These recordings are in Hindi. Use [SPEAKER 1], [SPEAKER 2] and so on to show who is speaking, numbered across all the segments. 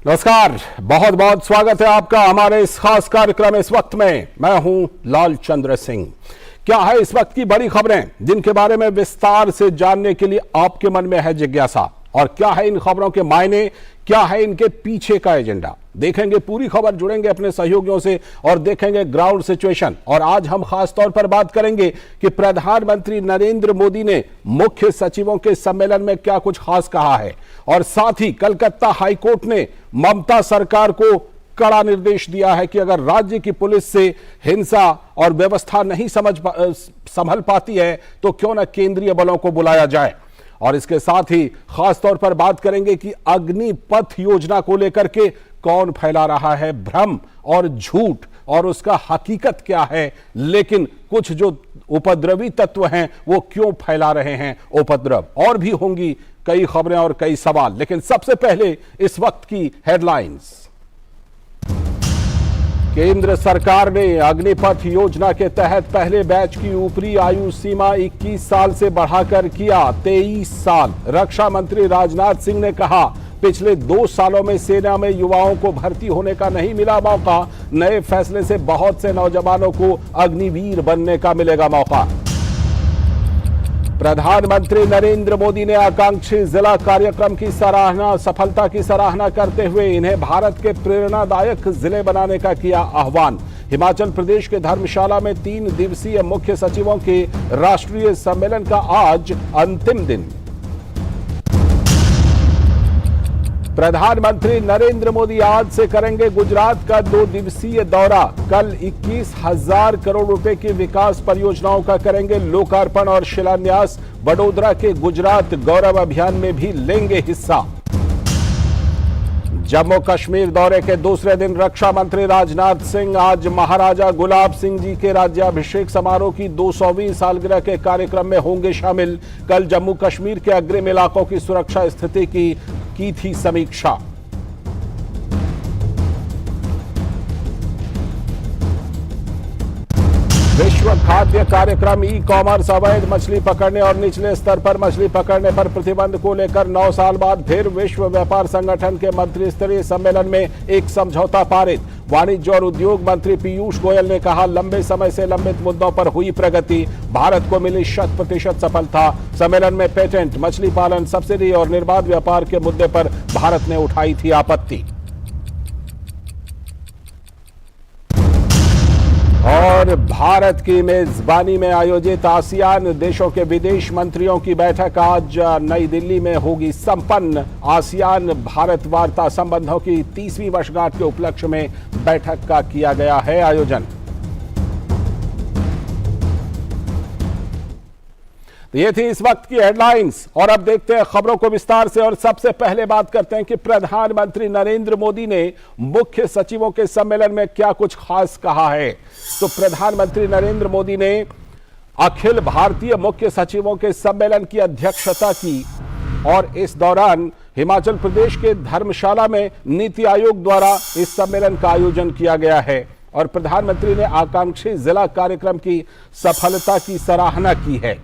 [SPEAKER 1] नमस्कार, बहुत बहुत स्वागत है आपका हमारे इस खास कार्यक्रम इस वक्त में। मैं हूं लाल चंद्र सिंह। क्या है इस वक्त की बड़ी खबरें जिनके बारे में विस्तार से जानने के लिए आपके मन में है जिज्ञासा, और क्या है इन खबरों के मायने, क्या है इनके पीछे का एजेंडा। देखेंगे पूरी खबर, जुड़ेंगे अपने सहयोगियों से और देखेंगे ग्राउंड सिचुएशन। और आज हम खास तौर पर बात करेंगे कि प्रधानमंत्री नरेंद्र मोदी ने मुख्य सचिवों के सम्मेलन में क्या कुछ खास कहा है, और साथ ही कलकत्ता हाईकोर्ट ने ममता सरकार को कड़ा निर्देश दिया है कि अगर राज्य की पुलिस से हिंसा और व्यवस्था नहीं संभल पाती है तो क्यों न केंद्रीय बलों को बुलाया जाए। और इसके साथ ही खास तौर पर बात करेंगे कि अग्निपथ योजना को लेकर के कौन फैला रहा है भ्रम और झूठ, और उसका हकीकत क्या है, लेकिन कुछ जो उपद्रवी तत्व हैं वो क्यों फैला रहे हैं उपद्रव। और भी होंगी कई खबरें और कई सवाल, लेकिन सबसे पहले इस वक्त की हेडलाइंस। केंद्र सरकार ने अग्निपथ योजना के तहत पहले बैच की ऊपरी आयु सीमा 21 साल से बढ़ाकर किया 23 साल। रक्षा मंत्री राजनाथ सिंह ने कहा, पिछले 2 सालों में सेना में युवाओं को भर्ती होने का नहीं मिला मौका, नए फैसले से बहुत से नौजवानों को अग्निवीर बनने का मिलेगा मौका। प्रधानमंत्री नरेंद्र मोदी ने आकांक्षी जिला कार्यक्रम की सफलता की सराहना करते हुए इन्हें भारत के प्रेरणादायक जिले बनाने का किया आह्वान। हिमाचल प्रदेश के धर्मशाला में 3 दिवसीय मुख्य सचिवों के राष्ट्रीय सम्मेलन का आज अंतिम दिन। प्रधानमंत्री नरेंद्र मोदी आज से करेंगे गुजरात का 2 दिवसीय दौरा। कल 21,000 करोड़ रुपए की विकास परियोजनाओं का करेंगे लोकार्पण और शिलान्यास। वडोदरा के गुजरात गौरव अभियान में भी लेंगे हिस्सा। जम्मू कश्मीर दौरे के दूसरे दिन रक्षा मंत्री राजनाथ सिंह आज महाराजा गुलाब सिंह जी के राज्याभिषेक समारोह की 200वीं सालगिरह के कार्यक्रम में होंगे शामिल। कल जम्मू कश्मीर के अग्रिम इलाकों की सुरक्षा स्थिति की थी समीक्षा। विश्व खाद्य कार्यक्रम ई कॉमर्स, अवैध मछली पकड़ने और निचले स्तर पर मछली पकड़ने पर प्रतिबंध को लेकर 9 साल बाद फिर विश्व व्यापार संगठन के मंत्री स्तरीय सम्मेलन में एक समझौता पारित। वाणिज्य और उद्योग मंत्री पीयूष गोयल ने कहा, लंबे समय से लंबित मुद्दों पर हुई प्रगति, भारत को मिली 100% सफलता। सम्मेलन में पेटेंट, मछली पालन, सब्सिडी और निर्बाध व्यापार के मुद्दे पर भारत ने उठाई थी आपत्ति। और भारत की मेजबानी में आयोजित आसियान देशों के विदेश मंत्रियों की बैठक आज नई दिल्ली में होगी संपन्न। आसियान भारत वार्ता संबंधों की 30वीं वर्षगांठ के उपलक्ष्य में बैठक का किया गया है आयोजन। ये थी इस वक्त की हेडलाइंस, और अब देखते हैं खबरों को विस्तार से। और सबसे पहले बात करते हैं कि प्रधानमंत्री नरेंद्र मोदी ने मुख्य सचिवों के सम्मेलन में क्या कुछ खास कहा है। तो प्रधानमंत्री नरेंद्र मोदी ने अखिल भारतीय मुख्य सचिवों के सम्मेलन की अध्यक्षता की, और इस दौरान हिमाचल प्रदेश के धर्मशाला में नीति आयोग द्वारा इस सम्मेलन का आयोजन किया गया है। और प्रधानमंत्री ने आकांक्षी जिला कार्यक्रम की सफलता की सराहना की है।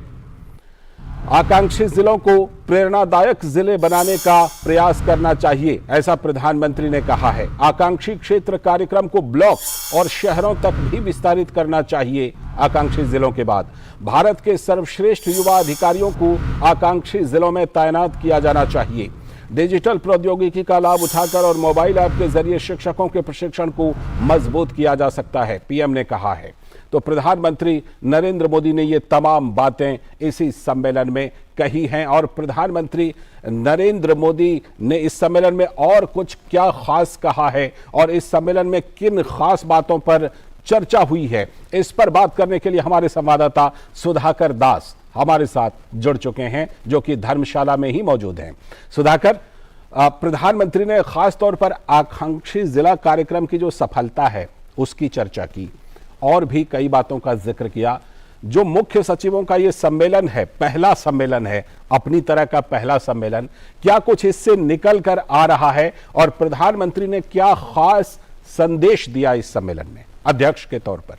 [SPEAKER 1] आकांक्षी जिलों को प्रेरणादायक जिले बनाने का प्रयास करना चाहिए, ऐसा प्रधानमंत्री ने कहा है। आकांक्षी क्षेत्र कार्यक्रम को ब्लॉक और शहरों तक भी विस्तारित करना चाहिए। आकांक्षी जिलों के बाद भारत के सर्वश्रेष्ठ युवा अधिकारियों को आकांक्षी जिलों में तैनात किया जाना चाहिए। डिजिटल प्रौद्योगिकी का लाभ उठाकर और मोबाइल ऐप के जरिए शिक्षकों के प्रशिक्षण को मजबूत किया जा सकता है, पीएम ने कहा है। तो प्रधानमंत्री नरेंद्र मोदी ने ये तमाम बातें इसी सम्मेलन में कही हैं। और प्रधानमंत्री नरेंद्र मोदी ने इस सम्मेलन में और कुछ क्या खास कहा है, और इस सम्मेलन में किन खास बातों पर चर्चा हुई है, इस पर बात करने के लिए हमारे संवाददाता सुधाकर दास हमारे साथ जुड़ चुके हैं, जो कि धर्मशाला में ही मौजूद हैं। सुधाकर, प्रधानमंत्री ने खास तौर पर आकांक्षी जिला कार्यक्रम की जो सफलता है उसकी चर्चा की, और भी कई बातों का जिक्र किया। जो मुख्य सचिवों का ये सम्मेलन है, पहला सम्मेलन है, अपनी तरह का पहला सम्मेलन, क्या कुछ इससे निकल कर आ रहा है, और प्रधानमंत्री ने क्या खास संदेश दिया इस सम्मेलन में अध्यक्ष के तौर पर?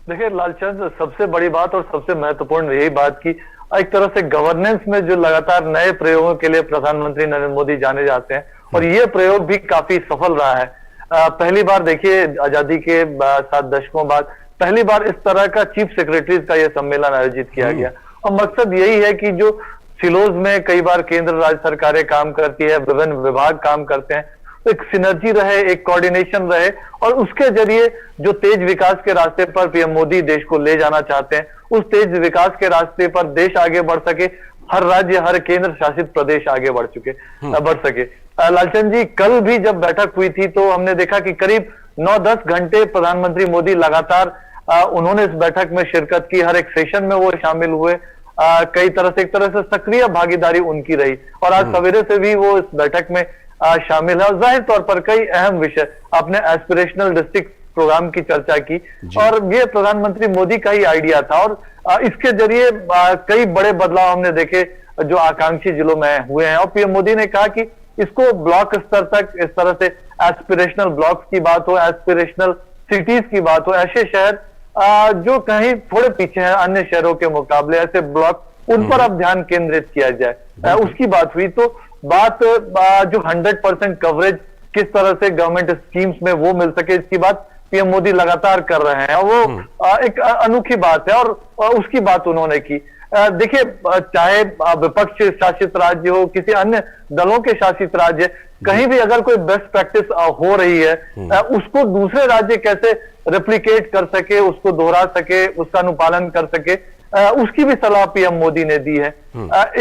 [SPEAKER 2] देखिए लालचंद, सबसे बड़ी बात और सबसे महत्वपूर्ण यही बात की एक तरह से गवर्नेंस में जो लगातार नए प्रयोगों के लिए प्रधानमंत्री नरेंद्र मोदी जाने जाते हैं और ये प्रयोग भी काफी सफल रहा है। पहली बार देखिए आजादी के 7 दशकों बाद पहली बार इस तरह का चीफ सेक्रेटरीज का यह सम्मेलन आयोजित किया गया और मकसद यही है कि जो सिलोज में कई बार केंद्र राज्य सरकारें काम करती है, विभिन्न विभाग काम करते हैं, तो एक सिनर्जी रहे, एक कोऑर्डिनेशन रहे और उसके जरिए जो तेज विकास के रास्ते पर पीएम मोदी देश को ले जाना चाहते हैं, उस तेज विकास के रास्ते पर देश आगे बढ़ सके, हर राज्य हर केंद्र शासित प्रदेश आगे बढ़ सके। लालचंद जी, कल भी जब बैठक हुई थी तो हमने देखा कि करीब 9-10 घंटे प्रधानमंत्री मोदी लगातार उन्होंने इस बैठक में शिरकत की, हर एक सेशन में वो शामिल हुए, कई तरह से एक तरह से सक्रिय भागीदारी उनकी रही और आज सवेरे से भी वो इस बैठक में शामिल है और जाहिर तौर पर कई अहम विषय, आपने एस्पिरेशनल डिस्ट्रिक्ट प्रोग्राम की चर्चा की और ये प्रधानमंत्री मोदी का ही आइडिया था और इसके जरिए कई बड़े बदलाव हमने देखे जो आकांक्षी जिलों में हुए हैं और पीएम मोदी ने कहा कि इसको ब्लॉक स्तर तक इस तरह से एस्पिरेशनल ब्लॉक्स की बात हो, एस्पिरेशनल सिटीज की बात हो, ऐसे शहर जो कहीं थोड़े पीछे हैं अन्य शहरों के मुकाबले, ऐसे ब्लॉक उन पर अब ध्यान केंद्रित किया जाए, उसकी बात हुई। तो बात जो 100% कवरेज किस तरह से गवर्नमेंट स्कीम्स में वो मिल सके, इसकी बात पीएम मोदी लगातार कर रहे हैं और वो एक अनोखी बात है और उसकी बात उन्होंने की। देखिए, चाहे विपक्ष शासित राज्य हो, किसी अन्य दलों के शासित राज्य, कहीं भी अगर कोई बेस्ट प्रैक्टिस हो रही है उसको दूसरे राज्य कैसे रेप्लिकेट कर सके, उसको दोहरा सके, उसका अनुपालन कर सके, उसकी भी सलाह पीएम मोदी ने दी है।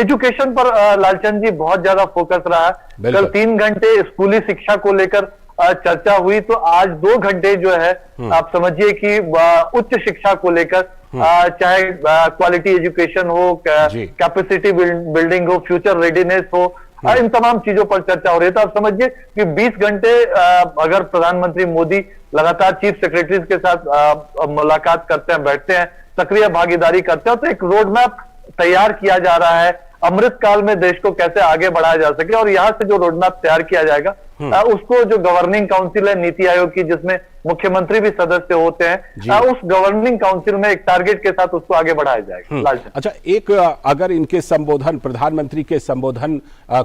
[SPEAKER 2] एजुकेशन पर लालचंद जी बहुत ज्यादा फोकस रहा है। कल 3 घंटे स्कूली शिक्षा को लेकर चर्चा हुई तो आज 2 घंटे जो है आप समझिए कि उच्च शिक्षा को लेकर चाहे क्वालिटी एजुकेशन हो, कैपेसिटी बिल्डिंग हो, फ्यूचर रेडीनेस हो, इन तमाम चीजों पर चर्चा हो रही है। तो आप समझिए कि 20 घंटे अगर प्रधानमंत्री मोदी लगातार चीफ सेक्रेटरीज के साथ मुलाकात करते हैं, बैठते हैं, सक्रिय भागीदारी करते हैं, तो एक रोड मैप तैयार किया जा रहा है अमृत काल में देश को कैसे आगे बढ़ाया जा सके और यहां से जो रोड मैप तैयार किया जाएगा उसको जो गवर्निंग काउंसिल है नीति आयोग की, जिसमें मुख्यमंत्री भी सदस्य होते हैं, उस गवर्निंग काउंसिल में एक टारगेट के साथ उसको आगे बढ़ाया जाएगा।
[SPEAKER 1] अच्छा, एक अगर इनके संबोधन, प्रधानमंत्री के संबोधन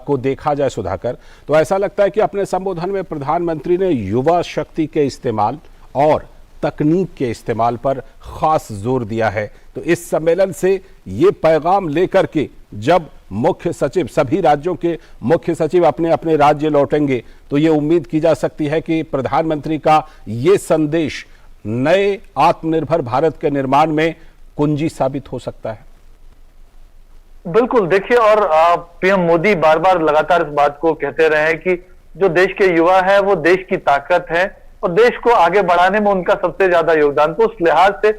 [SPEAKER 1] को देखा जाए सुधाकर, तो ऐसा लगता है कि अपने संबोधन में प्रधानमंत्री ने युवा शक्ति के इस्तेमाल और तकनीक के इस्तेमाल पर खास जोर दिया है। तो इस सम्मेलन से ये पैगाम लेकर के जब मुख्य सचिव, सभी राज्यों के मुख्य सचिव अपने अपने राज्य लौटेंगे तो ये उम्मीद की जा सकती है कि प्रधानमंत्री का ये संदेश नए आत्मनिर्भर भारत के निर्माण में कुंजी साबित हो सकता है।
[SPEAKER 2] बिल्कुल, देखिए, और पीएम मोदी बार बार लगातार इस बात को कहते रहे हैं कि जो देश के युवा है वो देश की ताकत है और देश को आगे बढ़ाने में उनका सबसे ज्यादा योगदान। तो उस लिहाज से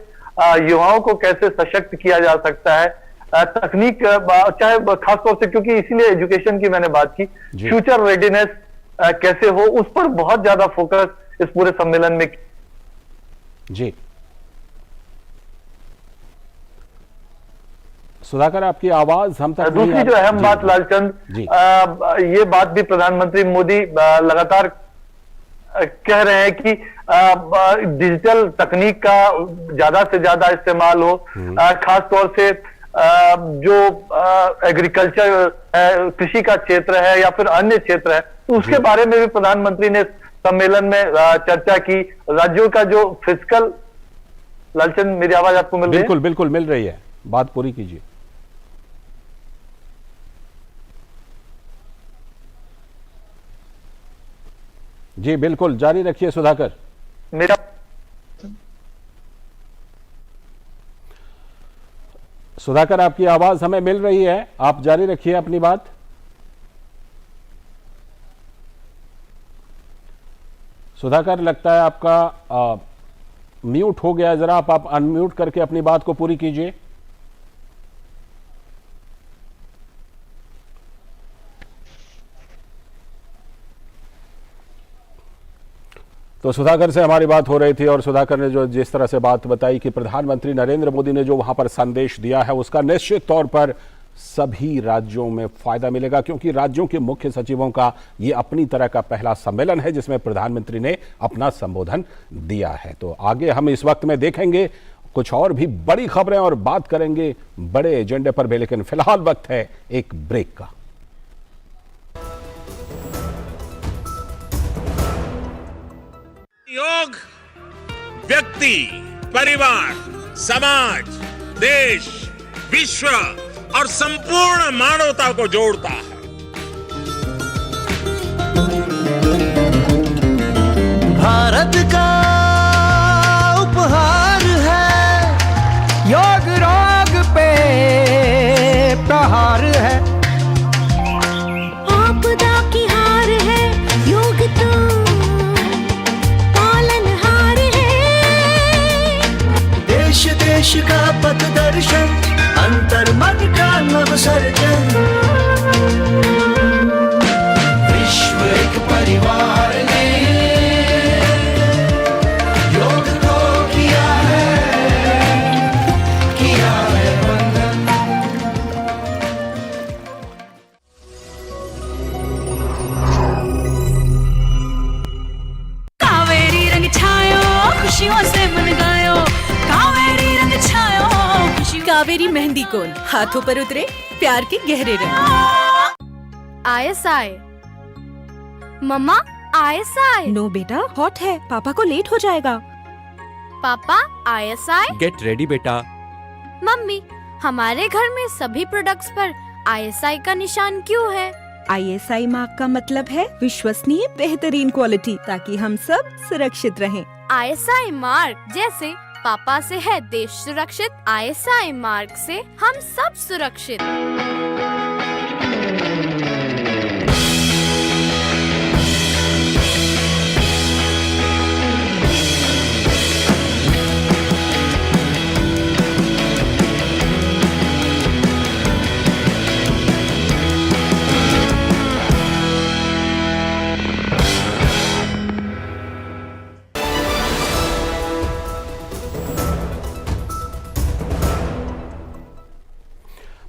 [SPEAKER 2] युवाओं को कैसे सशक्त किया जा सकता है, तकनीक चाहे खासतौर से, क्योंकि इसीलिए एजुकेशन की मैंने बात की, फ्यूचर रेडीनेस कैसे हो, उस पर बहुत ज्यादा फोकस इस पूरे सम्मेलन में।
[SPEAKER 1] जी सुधाकर, आपकी आवाज हम तक
[SPEAKER 2] दूसरी जो अहम बात लालचंद, ये बात भी प्रधानमंत्री मोदी लगातार कह रहे हैं कि डिजिटल तकनीक का ज्यादा से ज्यादा इस्तेमाल हो, खास तौर से जो एग्रीकल्चर कृषि का क्षेत्र है या फिर अन्य क्षेत्र है, तो उसके बारे में भी प्रधानमंत्री ने सम्मेलन में चर्चा की। राज्यों का जो फिजिकल, लालचंद मेरी आवाज आपको मिल रही है?
[SPEAKER 1] बिल्कुल बिल्कुल मिल रही है, बात पूरी कीजिए। जी बिल्कुल, जारी रखिए सुधाकर।
[SPEAKER 2] मेरा
[SPEAKER 1] सुधाकर, आपकी आवाज हमें मिल रही है, आप जारी रखिए अपनी बात। सुधाकर, लगता है आपका म्यूट हो गया, जरा आप अनम्यूट करके अपनी बात को पूरी कीजिए। तो सुधाकर से हमारी बात हो रही थी और सुधाकर ने जो जिस तरह से बात बताई कि प्रधानमंत्री नरेंद्र मोदी ने जो वहां पर संदेश दिया है उसका निश्चित तौर पर सभी राज्यों में फायदा मिलेगा, क्योंकि राज्यों के मुख्य सचिवों का ये अपनी तरह का पहला सम्मेलन है जिसमें प्रधानमंत्री ने अपना संबोधन दिया है। तो आगे हम इस वक्त में देखेंगे कुछ और भी बड़ी खबरें और बात करेंगे बड़े एजेंडे पर भी, लेकिन फिलहाल वक्त है एक ब्रेक का।
[SPEAKER 3] योग व्यक्ति, परिवार, समाज, देश, विश्व और संपूर्ण मानवता को जोड़ता है।
[SPEAKER 4] भारत का उपहार है, योग रोग पे प्रहार है।
[SPEAKER 5] आपदा की हार है, योग तो पालनहार है।
[SPEAKER 4] देश देश का पथ दर्शन, अंतर मन का नव सर्जन। विश्व एक परिवार ने योग को किया है वंदन।
[SPEAKER 5] कावेरी रंग छायो, खुशियों से मन गायो। कावेरी रंग छायो, खुशी। कावेरी मेहंदी कोन हाथों पर उतरे प्यार के गहरे रंग।
[SPEAKER 6] ISI मम्मा, ISI।
[SPEAKER 7] नो बेटा, हॉट है, पापा को लेट हो जाएगा।
[SPEAKER 6] पापा, ISI।
[SPEAKER 8] गेट रेडी बेटा।
[SPEAKER 6] मम्मी, हमारे घर में सभी प्रोडक्ट्स पर ISI का निशान क्यों है?
[SPEAKER 7] ISI मार्क का मतलब है विश्वसनीय बेहतरीन क्वालिटी, ताकि हम सब सुरक्षित रहें।
[SPEAKER 6] ISI मार्क जैसे पापा से है देश सुरक्षित, ISI मार्क से हम सब सुरक्षित।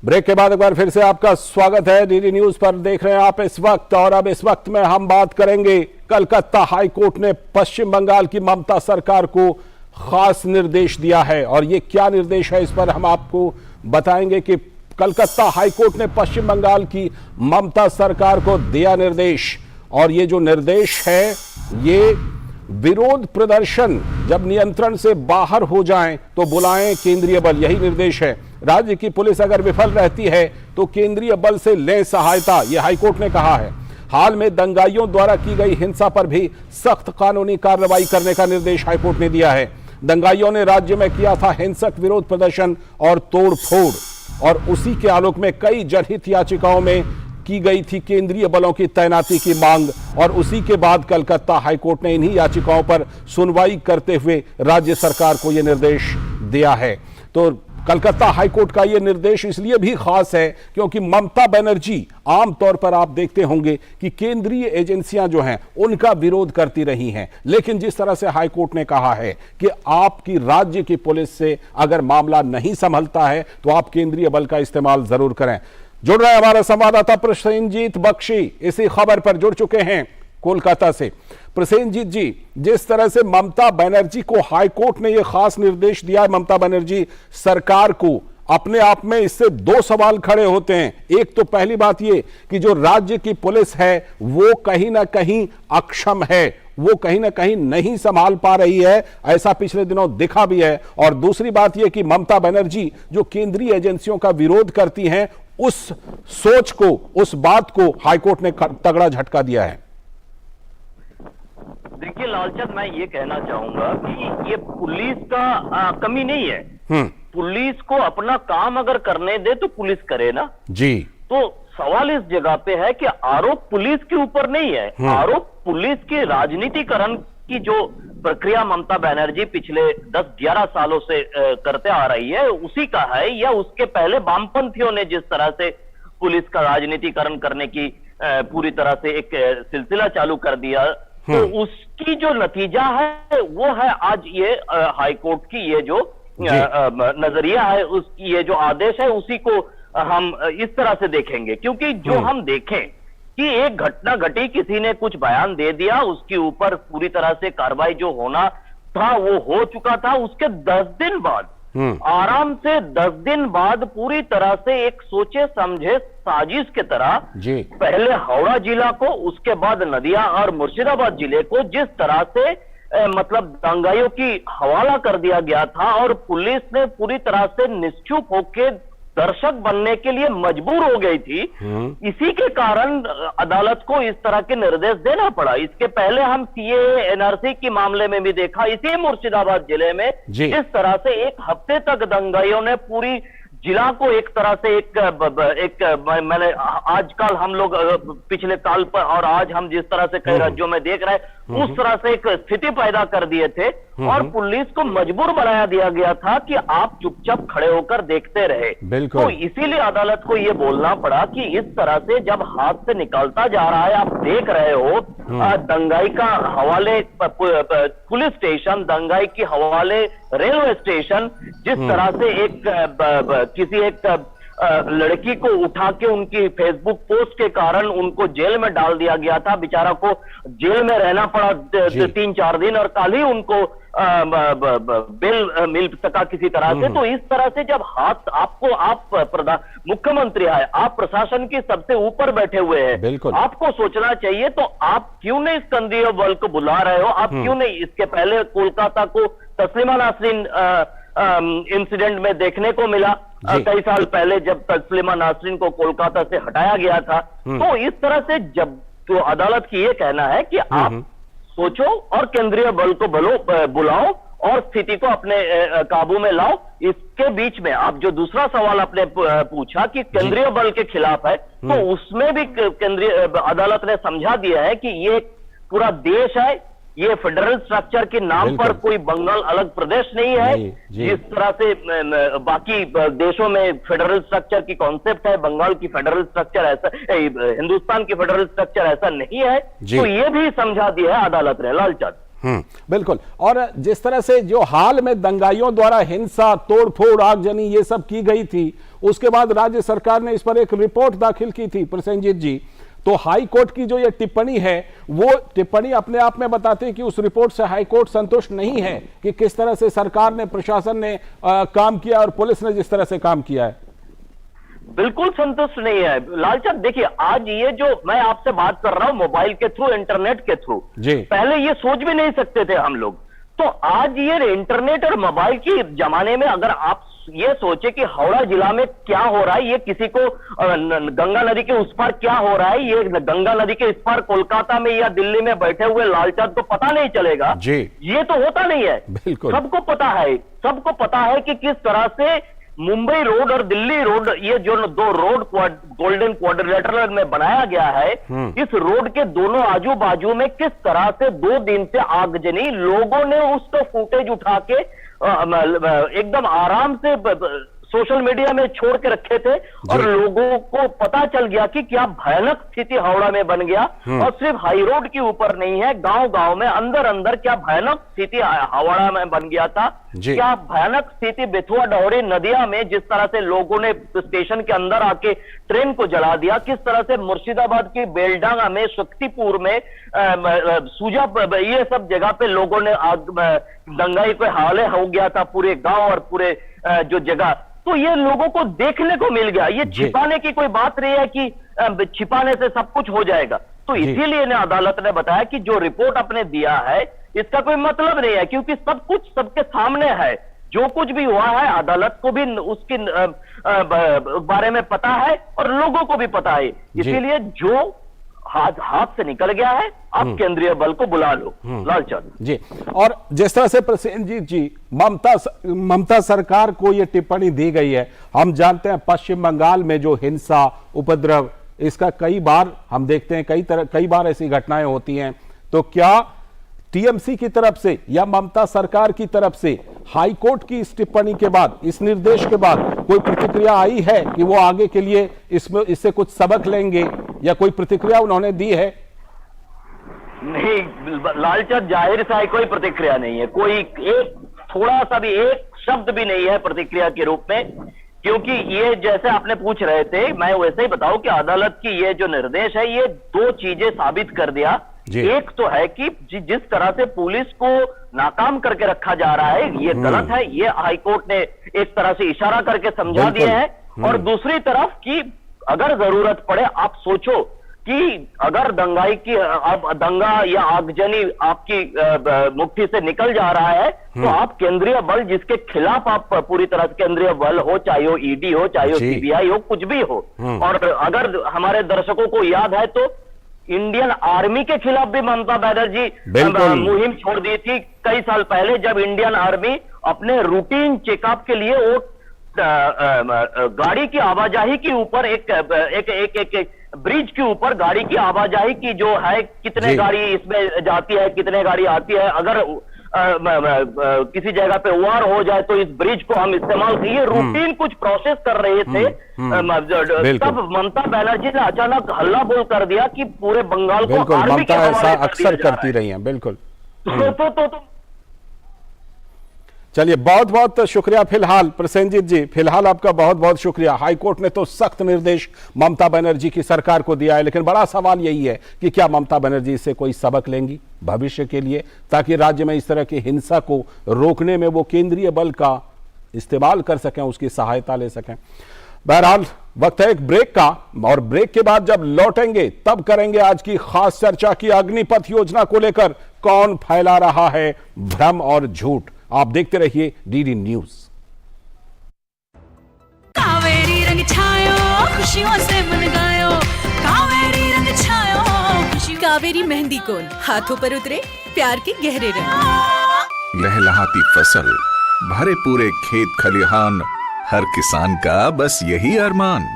[SPEAKER 1] ब्रेक के बाद एक बार फिर से आपका स्वागत है। डीडी न्यूज पर देख रहे हैं आप इस वक्त, और अब इस वक्त में हम बात करेंगे कलकत्ता हाई कोर्ट ने पश्चिम बंगाल की ममता सरकार को खास निर्देश दिया है। और ये क्या निर्देश है, इस पर हम आपको बताएंगे कि कलकत्ता हाई कोर्ट ने पश्चिम बंगाल की ममता सरकार को दिया निर्देश। और ये जो निर्देश है, ये विरोध प्रदर्शन जब नियंत्रण से बाहर हो जाएं तो बुलाएं केंद्रीय बल, यही निर्देश है। राज्य की पुलिस अगर विफल रहती है तो केंद्रीय बल से लें सहायता, यह हाईकोर्ट ने कहा है। हाल में दंगाइयों द्वारा की गई हिंसा पर भी सख्त कानूनी कार्रवाई करने का निर्देश हाईकोर्ट ने दिया है। दंगाइयों ने राज्य में किया था हिंसक विरोध प्रदर्शन और तोड़फोड़, और उसी के आलोक में कई जनहित याचिकाओं में की गई थी केंद्रीय बलों की तैनाती की मांग। और उसी के बाद कलकत्ता हाईकोर्ट ने इन्हीं याचिकाओं पर सुनवाई करते हुए राज्य सरकार को यह निर्देश दिया है। तो कलकत्ता हाईकोर्ट का यह निर्देश इसलिए भी खास है क्योंकि ममता बनर्जी, आमतौर पर आप देखते होंगे कि केंद्रीय एजेंसियां जो हैं उनका विरोध करती रही हैं, लेकिन जिस तरह से हाईकोर्ट ने कहा है कि आपकी राज्य की पुलिस से अगर मामला नहीं संभलता है तो आप केंद्रीय बल का इस्तेमाल जरूर करें। जुड़ रहे हमारा संवाददाता प्रसेनजीत बख्शी इसी खबर पर जुड़ चुके हैं कोलकाता से। प्रसेनजीत जी, जिस तरह से ममता बनर्जी को हाईकोर्ट ने यह खास निर्देश दिया है, ममता बनर्जी सरकार को, अपने आप में इससे दो सवाल खड़े होते हैं। एक तो पहली बात यह कि जो राज्य की पुलिस है वो कहीं ना कहीं अक्षम है, वो कहीं ना कहीं नहीं संभाल पा रही है, ऐसा पिछले दिनों दिखा भी है। और दूसरी बात यह कि ममता बनर्जी जो केंद्रीय एजेंसियों का विरोध करती हैं, उस सोच को, उस बात को हाईकोर्ट ने तगड़ा झटका दिया है।
[SPEAKER 9] देखिए लालचंद, मैं ये कहना चाहूंगा कि ये पुलिस का कमी नहीं है। पुलिस को अपना काम अगर करने दे तो पुलिस करे ना
[SPEAKER 1] जी। तो
[SPEAKER 9] सवाल इस जगह पे है कि आरोप पुलिस के ऊपर नहीं है, आरोप पुलिस के राजनीतिकरण की जो प्रक्रिया ममता बनर्जी पिछले 10-11 सालों से करते आ रही है उसी का है, या उसके पहले वामपंथियों ने जिस तरह से पुलिस का राजनीतिकरण करने की पूरी तरह से एक सिलसिला चालू कर दिया, तो उसकी जो नतीजा है वो है आज ये हाईकोर्ट की ये जो नजरिया है, उसकी ये जो आदेश है, उसी को हम इस तरह से देखेंगे। क्योंकि जो हम देखें कि एक घटना घटी, किसी ने कुछ बयान दे दिया, उसके ऊपर पूरी तरह से कार्रवाई जो होना था वो हो चुका था। उसके 10 दिन बाद, आराम से 10 दिन बाद पूरी तरह से एक सोचे समझे साजिश के तरह
[SPEAKER 1] जी
[SPEAKER 9] पहले हावड़ा जिला को, उसके बाद नदिया और मुर्शिदाबाद जिले को जिस तरह से मतलब दंगाइयों की हवाला कर दिया गया था और पुलिस ने पूरी तरह से निश्चुप होकर दर्शक बनने के लिए मजबूर हो गई थी, इसी के कारण अदालत को इस तरह के निर्देश देना पड़ा। इसके पहले हम सीएए एनआरसी के मामले में भी देखा, इसी मुर्शिदाबाद जिले में इस तरह से एक हफ्ते तक दंगाइयों ने पूरी जिला को एक तरह से मैंने आजकल हम लोग पिछले साल पर और आज हम जिस तरह से कई राज्यों में देख रहे हैं, उस तरह से एक स्थिति पैदा कर दिए थे और पुलिस को मजबूर बनाया दिया गया था कि आप चुपचाप खड़े होकर देखते रहे। तो इसीलिए अदालत को यह बोलना पड़ा कि इस तरह से जब हाथ से निकलता जा रहा है, आप देख रहे हो दंगाई का हवाले पुलिस स्टेशन, दंगाई के हवाले रेलवे स्टेशन, जिस तरह से किसी एक लड़की को उठा के उनकी फेसबुक पोस्ट के कारण उनको जेल में डाल दिया गया था, बेचारा को जेल में रहना पड़ा 3-4 दिन और कल ही उनको बेल मिल सका किसी तरह से। तो इस तरह से जब हाथ आप मुख्यमंत्री है, आप प्रशासन के सबसे ऊपर बैठे हुए हैं, आपको सोचना चाहिए तो आप क्यों नहीं इस केंद्रीय बल को बुला रहे हो? आप क्यों नहीं? इसके पहले कोलकाता को तस्लीमा नासरीन इंसिडेंट में देखने को मिला कई साल पहले, जब तस्लीमा नासरीन को कोलकाता से हटाया गया था। तो इस तरह से जब तो अदालत की ये कहना है कि आप सोचो और केंद्रीय बल को बुलाओ और स्थिति को अपने काबू में लाओ। इसके बीच में आप जो दूसरा सवाल आपने पूछा कि केंद्रीय बल के खिलाफ है, तो उसमें भी केंद्रीय अदालत ने समझा दिया है कि ये पूरा देश है, ये फेडरल स्ट्रक्चर के नाम पर कोई बंगाल अलग प्रदेश नहीं है। जिस तरह से बाकी देशों में फेडरल स्ट्रक्चर की कॉन्सेप्ट है, बंगाल की फेडरल स्ट्रक्चर ऐसा, हिंदुस्तान की फेडरल स्ट्रक्चर ऐसा नहीं है। तो ये भी समझा दिया है अदालत ने, लालचंद।
[SPEAKER 1] बिल्कुल। और जिस तरह से जो हाल में दंगाइयों द्वारा हिंसा, तोड़फोड़, आगजनी ये सब की गई थी, उसके बाद राज्य सरकार ने इस पर एक रिपोर्ट दाखिल की थी प्रसेनजीत जी। तो हाई कोर्ट की जो ये टिप्पणी है, वो टिप्पणी अपने आप में बताती है कि उस रिपोर्ट से हाई कोर्ट संतुष्ट नहीं है कि किस तरह से सरकार ने, प्रशासन ने काम किया और पुलिस ने जिस तरह से काम किया है।
[SPEAKER 9] बिल्कुल संतुष्ट नहीं है लालचंद। देखिए, आज ये जो मैं आपसे बात कर रहा हूं मोबाइल के थ्रू, इंटरनेट के थ्रू, पहले ये सोच भी नहीं सकते थे हम लोग। तो आज ये इंटरनेट और मोबाइल के जमाने में अगर आप ये सोचे कि हावड़ा जिला में क्या हो रहा है, ये किसी को गंगा नदी के उस पार क्या हो रहा है, ये गंगा नदी के इस पार कोलकाता में या दिल्ली में बैठे हुए लालचंद को पता नहीं चलेगा जी। ये तो होता नहीं है। सबको पता है, सबको पता है कि किस तरह से मुंबई रोड और दिल्ली रोड, ये जो 2 रोड गोल्डन क्वाड्रिलेटरल में बनाया गया है, इस रोड के दोनों आजू बाजू में किस तरह से 2 दिन से आगजनी, लोगों ने उसको फुटेज उठा के एकदम आराम से सोशल मीडिया में छोड़ के रखे थे और लोगों को पता चल गया कि क्या भयानक स्थिति हावड़ा में बन गया। और सिर्फ हाई रोड के ऊपर नहीं है, गांव गांव में अंदर अंदर क्या भयानक स्थिति हावड़ा में बन गया था। क्या भयानक स्थिति बेथुआ डोहरी नदिया में, जिस तरह से लोगों ने स्टेशन के अंदर आके ट्रेन को जला दिया, किस तरह से मुर्शिदाबाद की बेलडांगा में, शक्तिपुर में, सूजा, ये सब जगह पे लोगों ने दंगाई के हवाले हो गया था पूरे गांव और पूरे जो जगह। तो ये लोगों को देखने को मिल गया। ये छिपाने की कोई बात नहीं है कि छिपाने से सब कुछ हो जाएगा। तो इसीलिए ने अदालत ने बताया कि जो रिपोर्ट आपने दिया है इसका कोई मतलब नहीं है, क्योंकि सब कुछ सबके सामने है। जो कुछ भी हुआ है अदालत को भी उसके बारे में पता है और लोगों को भी पता है। इसीलिए जो हाथ से निकल गया है, आप केंद्रीय बल को बुला लो, लालचंद
[SPEAKER 1] जी। और जिस तरह से प्रसेनजीत जी, ममता सरकार को यह टिप्पणी दी गई है, हम जानते हैं पश्चिम बंगाल में जो हिंसा, उपद्रव, इसका कई बार हम देखते हैं, कई बार ऐसी घटनाएं होती हैं। तो क्या टीएमसी की तरफ से या ममता सरकार की तरफ से हाई कोर्ट की इस टिप्पणी के बाद, इस निर्देश के बाद कोई प्रतिक्रिया आई है कि वो आगे के लिए इससे कुछ सबक लेंगे, या कोई प्रतिक्रिया उन्होंने दी है?
[SPEAKER 9] नहीं लालचंद, जाहिर सा कोई प्रतिक्रिया नहीं है, कोई एक थोड़ा सा भी एक शब्द भी नहीं है प्रतिक्रिया के रूप में। क्योंकि ये जैसे आपने पूछ रहे थे, मैं वैसे ही बताऊं कि अदालत की ये जो निर्देश है, ये 2 चीजें साबित कर दिया
[SPEAKER 1] जी।
[SPEAKER 9] एक तो है कि जिस तरह से पुलिस को नाकाम करके रखा जा रहा है, ये गलत है, ये हाईकोर्ट ने एक तरह से इशारा करके समझा
[SPEAKER 1] बिल्कुल।
[SPEAKER 9] दिया है। और दूसरी तरफ कि अगर जरूरत पड़े, आप सोचो कि अगर दंगाई की अब दंगा या आगजनी आपकी मुट्ठी से निकल जा रहा है, तो आप केंद्रीय बल जिसके खिलाफ आप पूरी तरह से केंद्रीय बल हो, चाहे वो ईडी हो, चाहे वो
[SPEAKER 1] जी।
[SPEAKER 9] सीबीआई हो, कुछ भी हो। और अगर हमारे दर्शकों को याद है तो इंडियन आर्मी के खिलाफ भी ममता बनर्जी
[SPEAKER 1] बिल्कुल।
[SPEAKER 9] मुहिम छोड़ दी थी कई साल पहले, जब इंडियन आर्मी अपने रूटीन चेकअप के लिए वो गाड़ी की आवाजाही के ऊपर एक ब्रिज के ऊपर गाड़ी की आवाजाही की जो है, कितने
[SPEAKER 1] जी।
[SPEAKER 9] गाड़ी इसमें जाती है, कितने गाड़ी आती है, अगर किसी जगह पे वार हो जाए तो इस ब्रिज को हम इस्तेमाल किए, रूटीन कुछ प्रोसेस कर रहे थे। तब ममता बनर्जी ने अचानक हल्ला बोल कर दिया कि पूरे बंगाल को
[SPEAKER 1] बिल्कुल,
[SPEAKER 9] आर्मी के
[SPEAKER 1] ममता
[SPEAKER 9] हवाले
[SPEAKER 1] ऐसा
[SPEAKER 9] कर
[SPEAKER 1] अक्सर
[SPEAKER 9] दिया जा रहा
[SPEAKER 1] करती
[SPEAKER 9] है।
[SPEAKER 1] रही हैं। बिल्कुल।
[SPEAKER 9] तो
[SPEAKER 1] चलिए, बहुत बहुत शुक्रिया फिलहाल प्रसेनजीत जी, फिलहाल आपका बहुत बहुत शुक्रिया। हाईकोर्ट ने तो सख्त निर्देश ममता बनर्जी की सरकार को दिया है, लेकिन बड़ा सवाल यही है कि क्या ममता बनर्जी से कोई सबक लेंगी भविष्य के लिए, ताकि राज्य में इस तरह की हिंसा को रोकने में वो केंद्रीय बल का इस्तेमाल कर सकें, उसकी सहायता ले सकें। बहरहाल वक्त है एक ब्रेक का, और ब्रेक के बाद जब लौटेंगे तब करेंगे आज की खास चर्चा की अग्निपथ योजना को लेकर कौन फैला रहा है भ्रम और झूठ। आप देखते रहिए डीडी न्यूज।
[SPEAKER 5] कावेरी रंग छायो खुशियों से मन गायो, कावेरी रंग छायो खुशी। कावेरी मेहंदी कोन हाथों पर उतरे प्यार के गहरे रंग।
[SPEAKER 8] लहलहाती फसल, भरे पूरे खेत खलिहान, हर किसान का बस यही अरमान।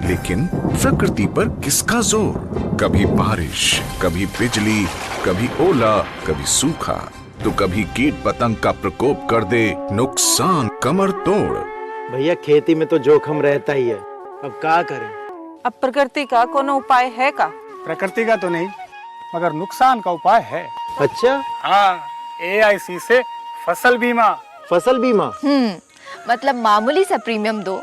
[SPEAKER 8] लेकिन प्रकृति पर किसका जोर? कभी बारिश, कभी बिजली, कभी ओला, कभी सूखा, तो कभी कीट पतंग का प्रकोप कर दे नुकसान कमर तोड़।
[SPEAKER 10] भैया खेती में तो जोखम रहता ही है, अब क्या करें?
[SPEAKER 11] अब प्रकृति का कोनो उपाय है का?
[SPEAKER 12] प्रकृति का तो नहीं, मगर नुकसान का उपाय है।
[SPEAKER 10] अच्छा?
[SPEAKER 12] हाँ, AIC से फसल बीमा।
[SPEAKER 10] फसल बीमा?
[SPEAKER 6] मतलब मामूली सा प्रीमियम दो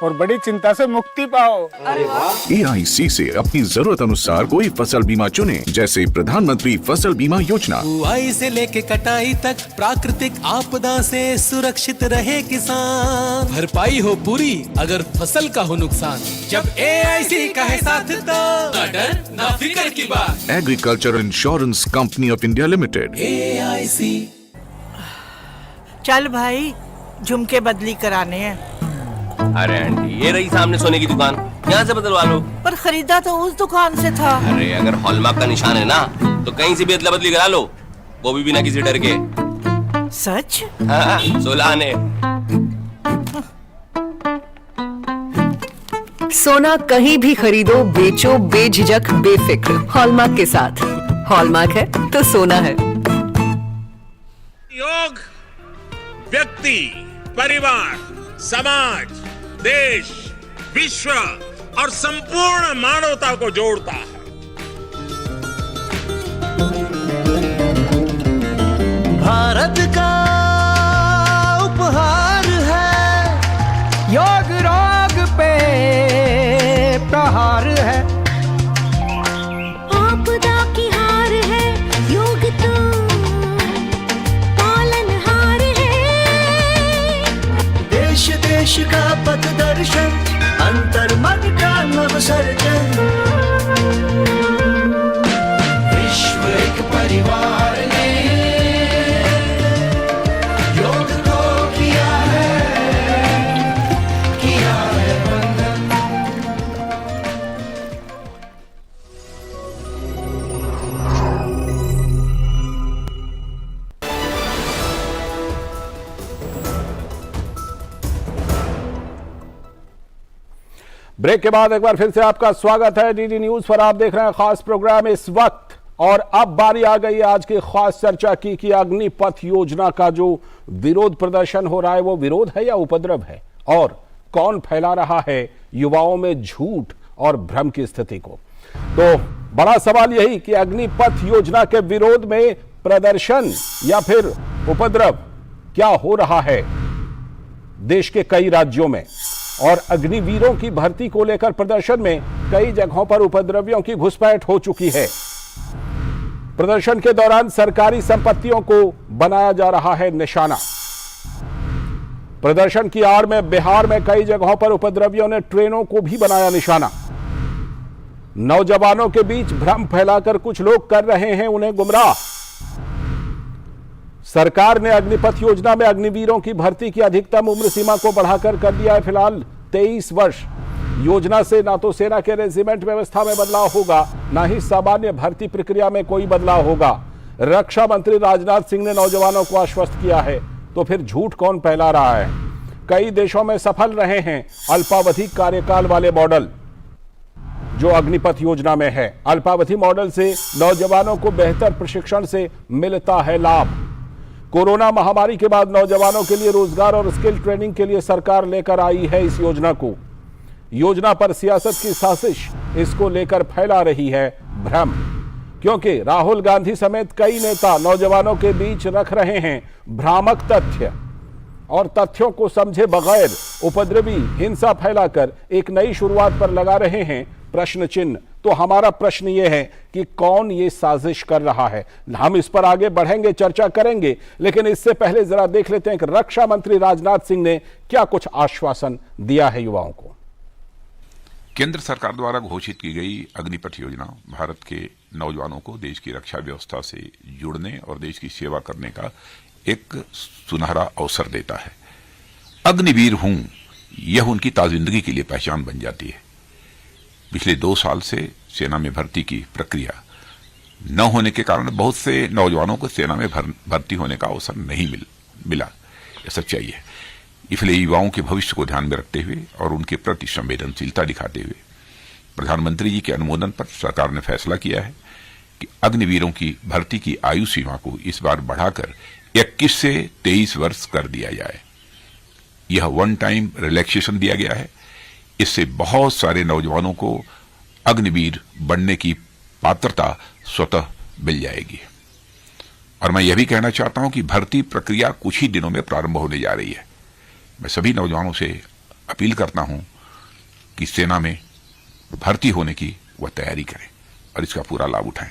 [SPEAKER 12] और बड़ी चिंता से मुक्ति पाओ।
[SPEAKER 10] अरे वाह!
[SPEAKER 8] AIC से अपनी जरूरत अनुसार कोई फसल बीमा चुने, जैसे प्रधानमंत्री फसल बीमा योजना।
[SPEAKER 13] बुआई से लेके कटाई तक प्राकृतिक आपदा से सुरक्षित रहे किसान, भरपाई हो पूरी अगर फसल का हो नुकसान। जब AIC का है साथ तो ना डर ना फिक्र की बात।
[SPEAKER 8] Agriculture insurance company of India limited.
[SPEAKER 13] AIC।
[SPEAKER 11] चल भाई, झुमके बदली कराने हैं।
[SPEAKER 14] अरे आंटी, ये रही सामने सोने की दुकान, यहाँ से बदलवा लो।
[SPEAKER 11] पर खरीदा तो उस दुकान से था।
[SPEAKER 14] अरे अगर हॉलमार्क का निशान है ना, तो कहीं से भी अदला बदली करा लो, वो भी बिना किसी डर के।
[SPEAKER 11] सच?
[SPEAKER 14] हाँ, 16 आने।
[SPEAKER 15] सोना कहीं भी खरीदो, बेचो बेझिझक बेफिक्र, हॉलमार्क के साथ। हॉलमार्क है तो सोना है।
[SPEAKER 3] योग व्यक्ति, परिवार, समाज, देश, विश्व और संपूर्ण मानवता को जोड़ता है।
[SPEAKER 4] भारत का उपहार है,
[SPEAKER 12] योग रोग पे प्रहार है।
[SPEAKER 5] आपदा की हार है, योग तो पालनहार है।
[SPEAKER 4] देश देश का पथ दर्शन, अंतर मन का नव सर्जन। विश्व एक परिवार ने योग को किया है बंधन।
[SPEAKER 1] ब्रेक के बाद एक बार फिर से आपका स्वागत है डीडी न्यूज पर। आप देख रहे हैं खास प्रोग्राम इस वक्त, और अब बारी आ गई है आज की खास चर्चा की कि अग्निपथ योजना का जो विरोध प्रदर्शन हो रहा है वो विरोध है या उपद्रव है, और कौन फैला रहा है युवाओं में झूठ और भ्रम की स्थिति को। तो बड़ा सवाल यही कि अग्निपथ योजना के विरोध में प्रदर्शन या फिर उपद्रव क्या हो रहा है देश के कई राज्यों में, और अग्निवीरों की भर्ती को लेकर प्रदर्शन में कई जगहों पर उपद्रवियों की घुसपैठ हो चुकी है। प्रदर्शन के दौरान सरकारी संपत्तियों को बनाया जा रहा है निशाना। प्रदर्शन की आड़ में बिहार में कई जगहों पर उपद्रवियों ने ट्रेनों को भी बनाया निशाना। नौजवानों के बीच भ्रम फैलाकर कुछ लोग कर रहे हैं उन्हें गुमराह। सरकार ने अग्निपथ योजना में अग्निवीरों की भर्ती की अधिकतम उम्र सीमा को बढ़ाकर कर दिया है फिलहाल 23 वर्ष। योजना से ना तो सेना के रेजिमेंट व्यवस्था में बदलाव होगा, ना ही सामान्य भर्ती प्रक्रिया में कोई बदलाव होगा। रक्षा मंत्री राजनाथ सिंह ने नौजवानों को आश्वस्त किया है, तो फिर झूठ कौन फैला रहा है? कई देशों में सफल रहे हैं अल्पावधि कार्यकाल वाले मॉडल जो अग्निपथ योजना में है। अल्पावधि मॉडल से नौजवानों को बेहतर प्रशिक्षण से मिलता है लाभ। कोरोना महामारी के बाद नौजवानों के लिए रोजगार और स्किल ट्रेनिंग के लिए सरकार लेकर आई है इस योजना को। योजना पर सियासत की साजिश इसको लेकर फैला रही है भ्रम, क्योंकि राहुल गांधी समेत कई नेता नौजवानों के बीच रख रहे हैं भ्रामक तथ्य और तथ्यों को समझे बगैर उपद्रवी हिंसा फैलाकर एक नई शुरुआत पर लगा रहे हैं प्रश्न चिन्ह। तो हमारा प्रश्न यह है कि कौन ये साजिश कर रहा है? हम इस पर आगे बढ़ेंगे, चर्चा करेंगे, लेकिन इससे पहले जरा देख लेते हैं कि रक्षा मंत्री राजनाथ सिंह ने क्या कुछ आश्वासन दिया है युवाओं को।
[SPEAKER 16] केंद्र सरकार द्वारा घोषित की गई अग्निपथ योजना भारत के नौजवानों को देश की रक्षा व्यवस्था से जुड़ने और देश की सेवा करने का एक सुनहरा अवसर देता है। अग्निवीर हूं, यह उनकी ताजिंदगी के लिए पहचान बन जाती है। पिछले 2 साल से सेना में भर्ती की प्रक्रिया न होने के कारण बहुत से नौजवानों को सेना में भर्ती होने का अवसर नहीं मिला। यह सच्चाई है। इसलिए युवाओं के भविष्य को ध्यान में रखते हुए और उनके प्रति संवेदनशीलता दिखाते हुए प्रधानमंत्री जी के अनुमोदन पर सरकार ने फैसला किया है कि अग्निवीरों की भर्ती की आयु सीमा को इस बार बढ़ाकर 21 से 23 वर्ष कर दिया जाए। यह वन टाइम रिलैक्सेशन दिया गया है। इससे बहुत सारे नौजवानों को अग्निवीर बनने की पात्रता स्वतः मिल जाएगी। और मैं यह भी कहना चाहता हूं कि भर्ती प्रक्रिया कुछ ही दिनों में प्रारंभ होने जा रही है। मैं सभी नौजवानों से अपील करता हूं कि सेना में भर्ती होने की वह तैयारी करें और इसका पूरा लाभ उठाएं।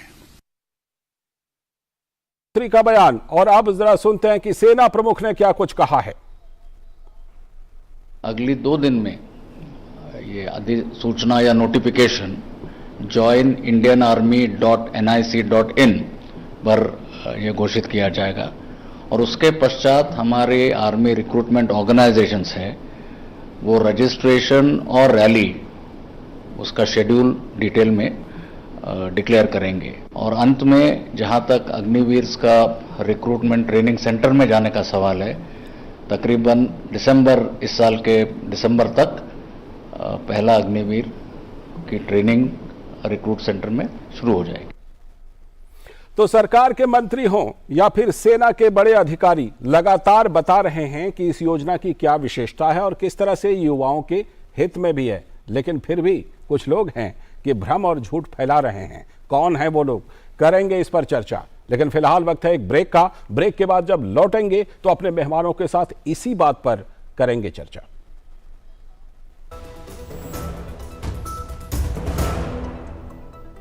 [SPEAKER 1] मंत्री का बयान, और अब जरा सुनते हैं कि सेना प्रमुख ने क्या कुछ कहा है।
[SPEAKER 17] अगली 2 दिन में ये अधिसूचना या नोटिफिकेशन joinindianarmy.nic.in पर यह घोषित किया जाएगा और उसके पश्चात हमारे आर्मी रिक्रूटमेंट ऑर्गेनाइजेशंस है वो रजिस्ट्रेशन और रैली उसका शेड्यूल डिटेल में डिक्लेयर करेंगे। और अंत में जहां तक अग्निवीर्स का रिक्रूटमेंट ट्रेनिंग सेंटर में जाने का सवाल है, तकरीबन इस साल के दिसंबर तक पहला अग्निवीर की ट्रेनिंग रिक्रूट सेंटर में शुरू हो जाएगी।
[SPEAKER 1] तो सरकार के मंत्री हों या फिर सेना के बड़े अधिकारी लगातार बता रहे हैं कि इस योजना की क्या विशेषता है और किस तरह से युवाओं के हित में भी है, लेकिन फिर भी कुछ लोग हैं कि भ्रम और झूठ फैला रहे हैं। कौन है वो लोग, करेंगे इस पर चर्चा, लेकिन फिलहाल वक्त है एक ब्रेक का। ब्रेक के बाद जब लौटेंगे तो अपने मेहमानों के साथ इसी बात पर करेंगे चर्चा।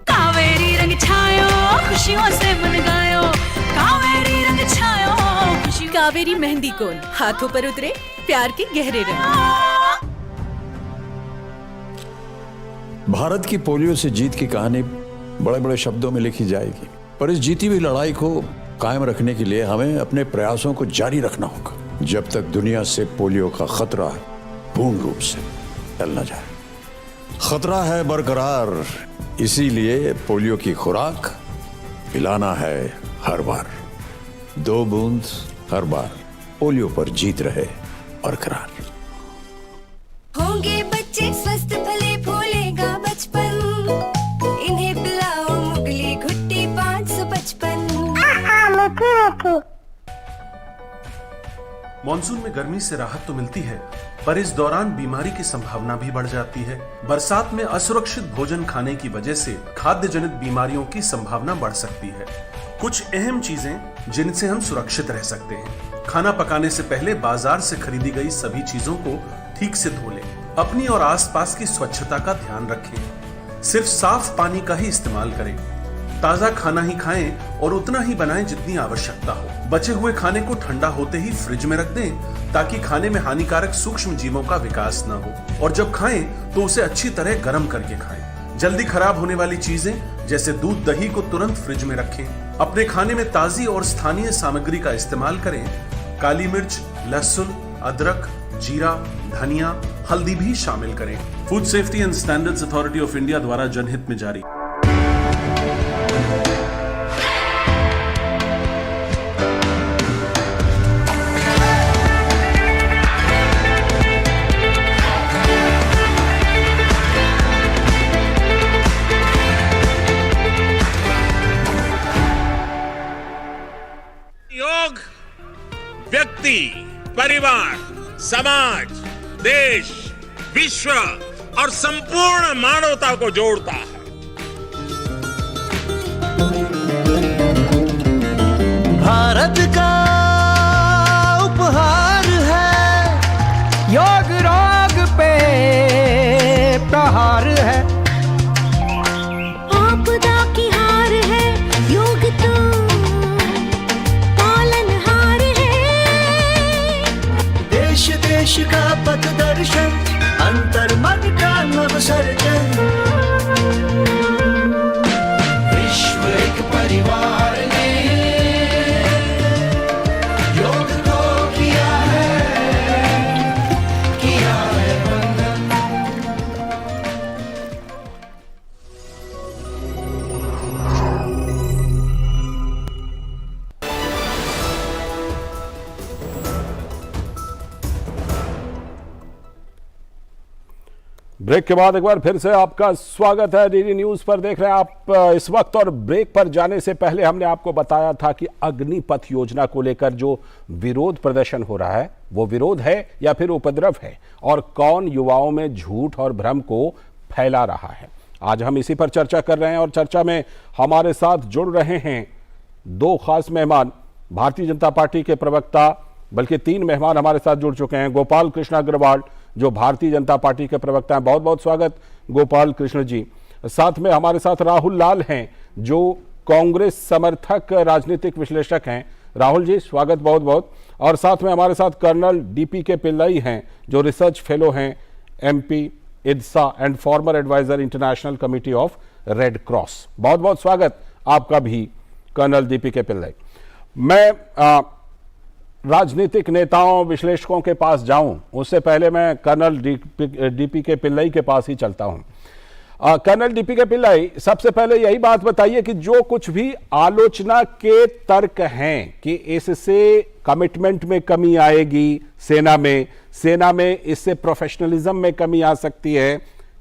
[SPEAKER 5] कावेरी रंग छायो खुशियों से मन गायो, कावेरी रंग छायो खुशी। कावेरी मेहंदी कोन हाथों पर उतरे प्यार के गहरे रंग।
[SPEAKER 18] भारत की पोलियो से जीत की कहानी बड़े बड़े शब्दों में लिखी जाएगी, पर इस जीती हुई लड़ाई को कायम रखने के लिए हमें अपने प्रयासों को जारी रखना होगा जब तक दुनिया से पोलियो का खतरा पूर्ण रूप से टल न जाए। खतरा है बरकरार, इसीलिए पोलियो की खुराक पिलाना है हर बार। 2 बूंद हर बार, पोलियो पर जीत रहे बरकरार।
[SPEAKER 19] होंगे बच्चे स्वस्थ भले फूलेगा बचपन, इन्हें पिलाओ मुगली घुट्टी 555।
[SPEAKER 20] मॉनसून में गर्मी से राहत तो मिलती है, पर इस दौरान बीमारी की संभावना भी बढ़ जाती है। बरसात में असुरक्षित भोजन खाने की वजह से खाद्य जनित बीमारियों की संभावना बढ़ सकती है। कुछ अहम चीजें जिनसे हम सुरक्षित रह सकते हैं। खाना पकाने से पहले बाजार से खरीदी गई सभी चीजों को ठीक से धो लें। अपनी और आसपास की स्वच्छता का ध्यान रखें। सिर्फ साफ पानी का ही इस्तेमाल करें। ताजा खाना ही खाएं और उतना ही बनाएं जितनी आवश्यकता हो। बचे हुए खाने को ठंडा होते ही फ्रिज में रख दें ताकि खाने में हानिकारक सूक्ष्म जीवों का विकास न हो, और जब खाएं तो उसे अच्छी तरह गर्म करके खाएं। जल्दी खराब होने वाली चीजें जैसे दूध दही को तुरंत फ्रिज में रखें। अपने खाने में ताजी और स्थानीय सामग्री का इस्तेमाल करें। काली मिर्च, लहसुन, अदरक, जीरा, धनिया, हल्दी भी शामिल करें। Food safety and standards authority of India द्वारा जनहित में जारी।
[SPEAKER 3] योग व्यक्ति, परिवार, समाज, देश, विश्व और संपूर्ण मानवता को जोड़ता है।
[SPEAKER 4] भारत का उपहार है, योग रोग पे प्रहार है।
[SPEAKER 19] आपदा की हार है, योग तो पालनहार है।
[SPEAKER 4] देश देश का पथ दर्शन, अंतर मन का नव सर्जन। विश्व एक परिवार ने योग को किया है वंदन।
[SPEAKER 1] ब्रेक के बाद एक बार फिर से आपका स्वागत है। डीडी न्यूज पर देख रहे हैं आप इस वक्त। और ब्रेक पर जाने से पहले हमने आपको बताया था कि अग्निपथ योजना को लेकर जो विरोध प्रदर्शन हो रहा है वो विरोध है या फिर उपद्रव है, और कौन युवाओं में झूठ और भ्रम को फैला रहा है। आज हम इसी पर चर्चा कर रहे हैं और चर्चा में हमारे साथ जुड़ रहे हैं दो खास मेहमान। भारतीय जनता पार्टी के प्रवक्ता, बल्कि तीन मेहमान हमारे साथ जुड़ चुके हैं। गोपाल कृष्ण अग्रवाल जो भारतीय जनता पार्टी के प्रवक्ता हैं, बहुत बहुत स्वागत गोपाल कृष्ण जी। साथ में हमारे साथ राहुल लाल हैं जो कांग्रेस समर्थक राजनीतिक विश्लेषक हैं। राहुल जी स्वागत बहुत बहुत। और साथ में हमारे साथ कर्नल डीपी के पिल्लई हैं जो रिसर्च फेलो हैं, MP IDSA and former adviser international committee of red cross. बहुत बहुत स्वागत आपका भी कर्नल डीपी के पिल्लई। मैं राजनीतिक नेताओं विश्लेषकों के पास जाऊं उससे पहले मैं कर्नल डीपी के पिल्लई के पास ही चलता हूं। कर्नल डीपी के पिल्लई, सबसे पहले यही बात बताइए कि जो कुछ भी आलोचना के तर्क हैं कि इससे कमिटमेंट में कमी आएगी सेना में इससे प्रोफेशनलिज्म में कमी आ सकती है,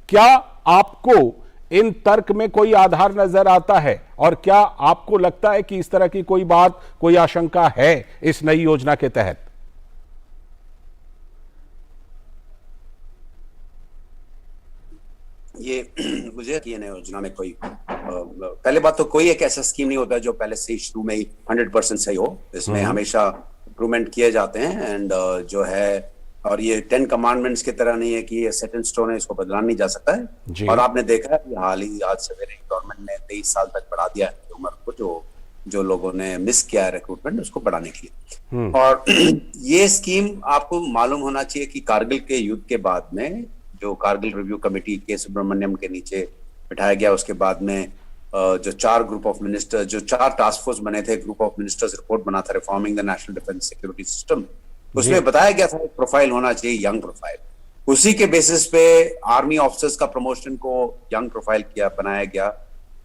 [SPEAKER 1] क्या आपको इन तर्क में कोई आधार नजर आता है? और क्या आपको लगता है कि इस तरह की कोई बात, कोई आशंका है इस नई योजना के तहत?
[SPEAKER 21] ये मुझे कि नई योजना में कोई पहले बात तो कोई एक ऐसा स्कीम नहीं होता जो पहले से शुरू में ही 100% सही हो। इसमें हमेशा इम्प्रूवमेंट किए जाते हैं एंड जो है, और ये 10 कमांडमेंट्स की तरह नहीं है कि ये सेट इन स्टोन है, इसको बदला नहीं जा सकता है। और आपने देखा है हाल ही आज सवेरे गवर्नमेंट ने 23 साल तक बढ़ा दिया है उम्र को, जो लोगों ने मिस किया है रिक्रूटमेंट उसको बढ़ाने के लिए। और ये स्कीम आपको मालूम होना चाहिए कि कारगिल के युद्ध के बाद में जो कारगिल रिव्यू कमेटी के सुब्रमण्यम के नीचे बिठाया गया, उसके बाद में जो 4 ग्रुप ऑफ मिनिस्टर, जो 4 टास्क फोर्स बने थे, ग्रुप ऑफ मिनिस्टर्स रिपोर्ट बना था reforming the national defence security system, उसमें बताया गया था एक प्रोफाइल होना चाहिए, यंग प्रोफाइल। उसी के बेसिस पे आर्मी ऑफिसर्स का प्रमोशन को यंग प्रोफाइल बनाया गया।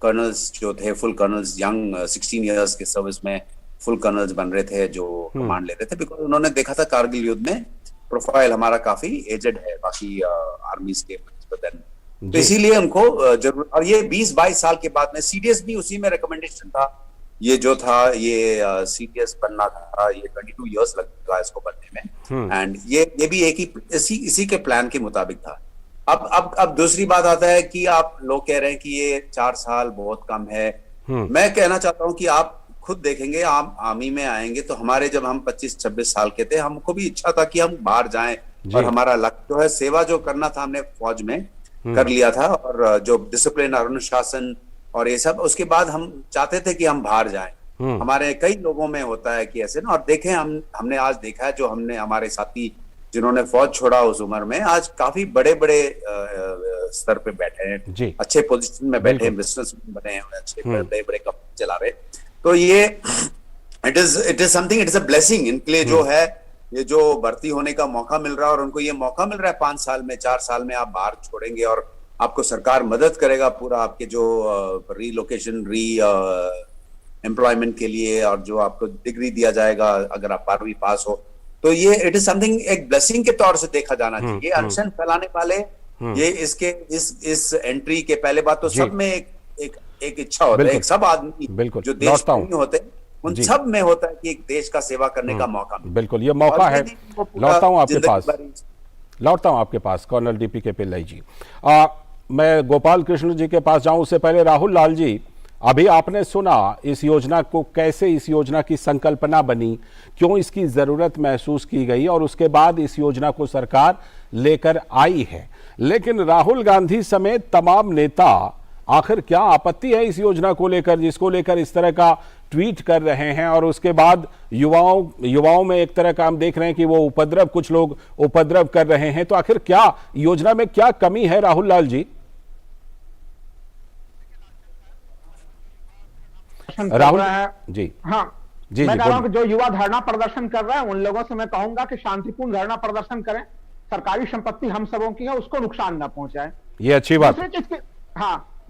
[SPEAKER 21] कर्नल्स जो थे, फुल कर्नल्स, यंग 16 इयर्स के सर्विस में फुल कर्नल्स बन रहे थे जो कमांड ले रहे थे, बिकॉज उन्होंने देखा था कारगिल युद्ध में प्रोफाइल हमारा काफी एजेड है बाकी आर्मीज के, तो इसीलिए उनको जरूर। और ये 20-22 साल के बाद में सीडीएस भी उसी में रिकमेंडेशन था, ये जो था ये सीडीएस बनना था, ये 22 इयर्स लगा इसको बनने में, एंड ये भी एक ही इसी के प्लान के मुताबिक था। अब दूसरी बात आता है कि आप लोग कह रहे हैं कि ये 4 साल बहुत कम है। मैं कहना चाहता हूं कि आप खुद देखेंगे, आप आर्मी में आएंगे तो हमारे जब हम 25-26 साल के थे, हमको भी इच्छा था कि हम बाहर जाएं, और हमारा लक्ष्य जो है सेवा जो करना था हमने फौज में कर लिया था, और जो डिसिप्लिन और अनुशासन और ये सब, उसके बाद हम चाहते थे कि हम बाहर जाएं। हमारे कई लोगों में होता है कि ऐसे ना, और देखें हमने आज देखा है, जो हमने हमारे साथी जिन्होंने फौज छोड़ा उस उम्र में, आज काफी बड़े बड़े स्तर पे बैठे हैं, अच्छे पोजीशन में बैठे हैं, बिजनेसमैन बने हैं, अच्छे बड़े बड़े कंपनी चला रहे। तो ये it is something, it is a blessing इनके लिए, जो है ये जो भर्ती होने का मौका मिल रहा है, और उनको ये मौका मिल रहा है 5 साल में, 4 साल में आप बाहर छोड़ेंगे और आपको सरकार मदद करेगा पूरा आपके जो रीलोकेशन एम्प्लॉयमेंट के लिए, और जो आपको डिग्री दिया जाएगा अगर आप 12वीं पास हो। तो ये इट इज समथिंग, एक ब्लेसिंग के तौर से देखा जाना चाहिए। अनशन फैलाने वाले ये इसके इस एंट्री के पहले बात तो सब में एक इच्छा होता है, एक सब आदमी जो देश प्रेमी होते हैं उन सब में होता है कि एक देश का सेवा करने का मौका।
[SPEAKER 1] बिल्कुल, ये मौका है। लौटता हूं आपके पास कर्नल डीपी के पिल्लाई जी। मैं गोपाल कृष्ण जी के पास जाऊं उससे पहले राहुल लाल जी, अभी आपने सुना इस योजना को, कैसे इस योजना की संकल्पना बनी, क्यों इसकी जरूरत महसूस की गई, और उसके बाद इस योजना को सरकार लेकर आई है। लेकिन राहुल गांधी समेत तमाम नेता आखिर क्या आपत्ति है इस योजना को लेकर, जिसको लेकर इस तरह का ट्वीट कर रहे हैं, और उसके बाद युवाओं में एक तरह का हम देख रहे हैं कि वो उपद्रव, कुछ लोग उपद्रव कर रहे हैं। तो आखिर क्या योजना में क्या कमी है राहुल लाल जी? राहुल जी,
[SPEAKER 2] हाँ जी, मैं कह रहा हूं कि जो युवा धरना प्रदर्शन कर रहे हैं उन लोगों से मैं कहूंगा कि शांतिपूर्ण धरना प्रदर्शन करें, सरकारी संपत्ति हम सबों की है, उसको नुकसान ना पहुंचाए।
[SPEAKER 1] ये अच्छी बात।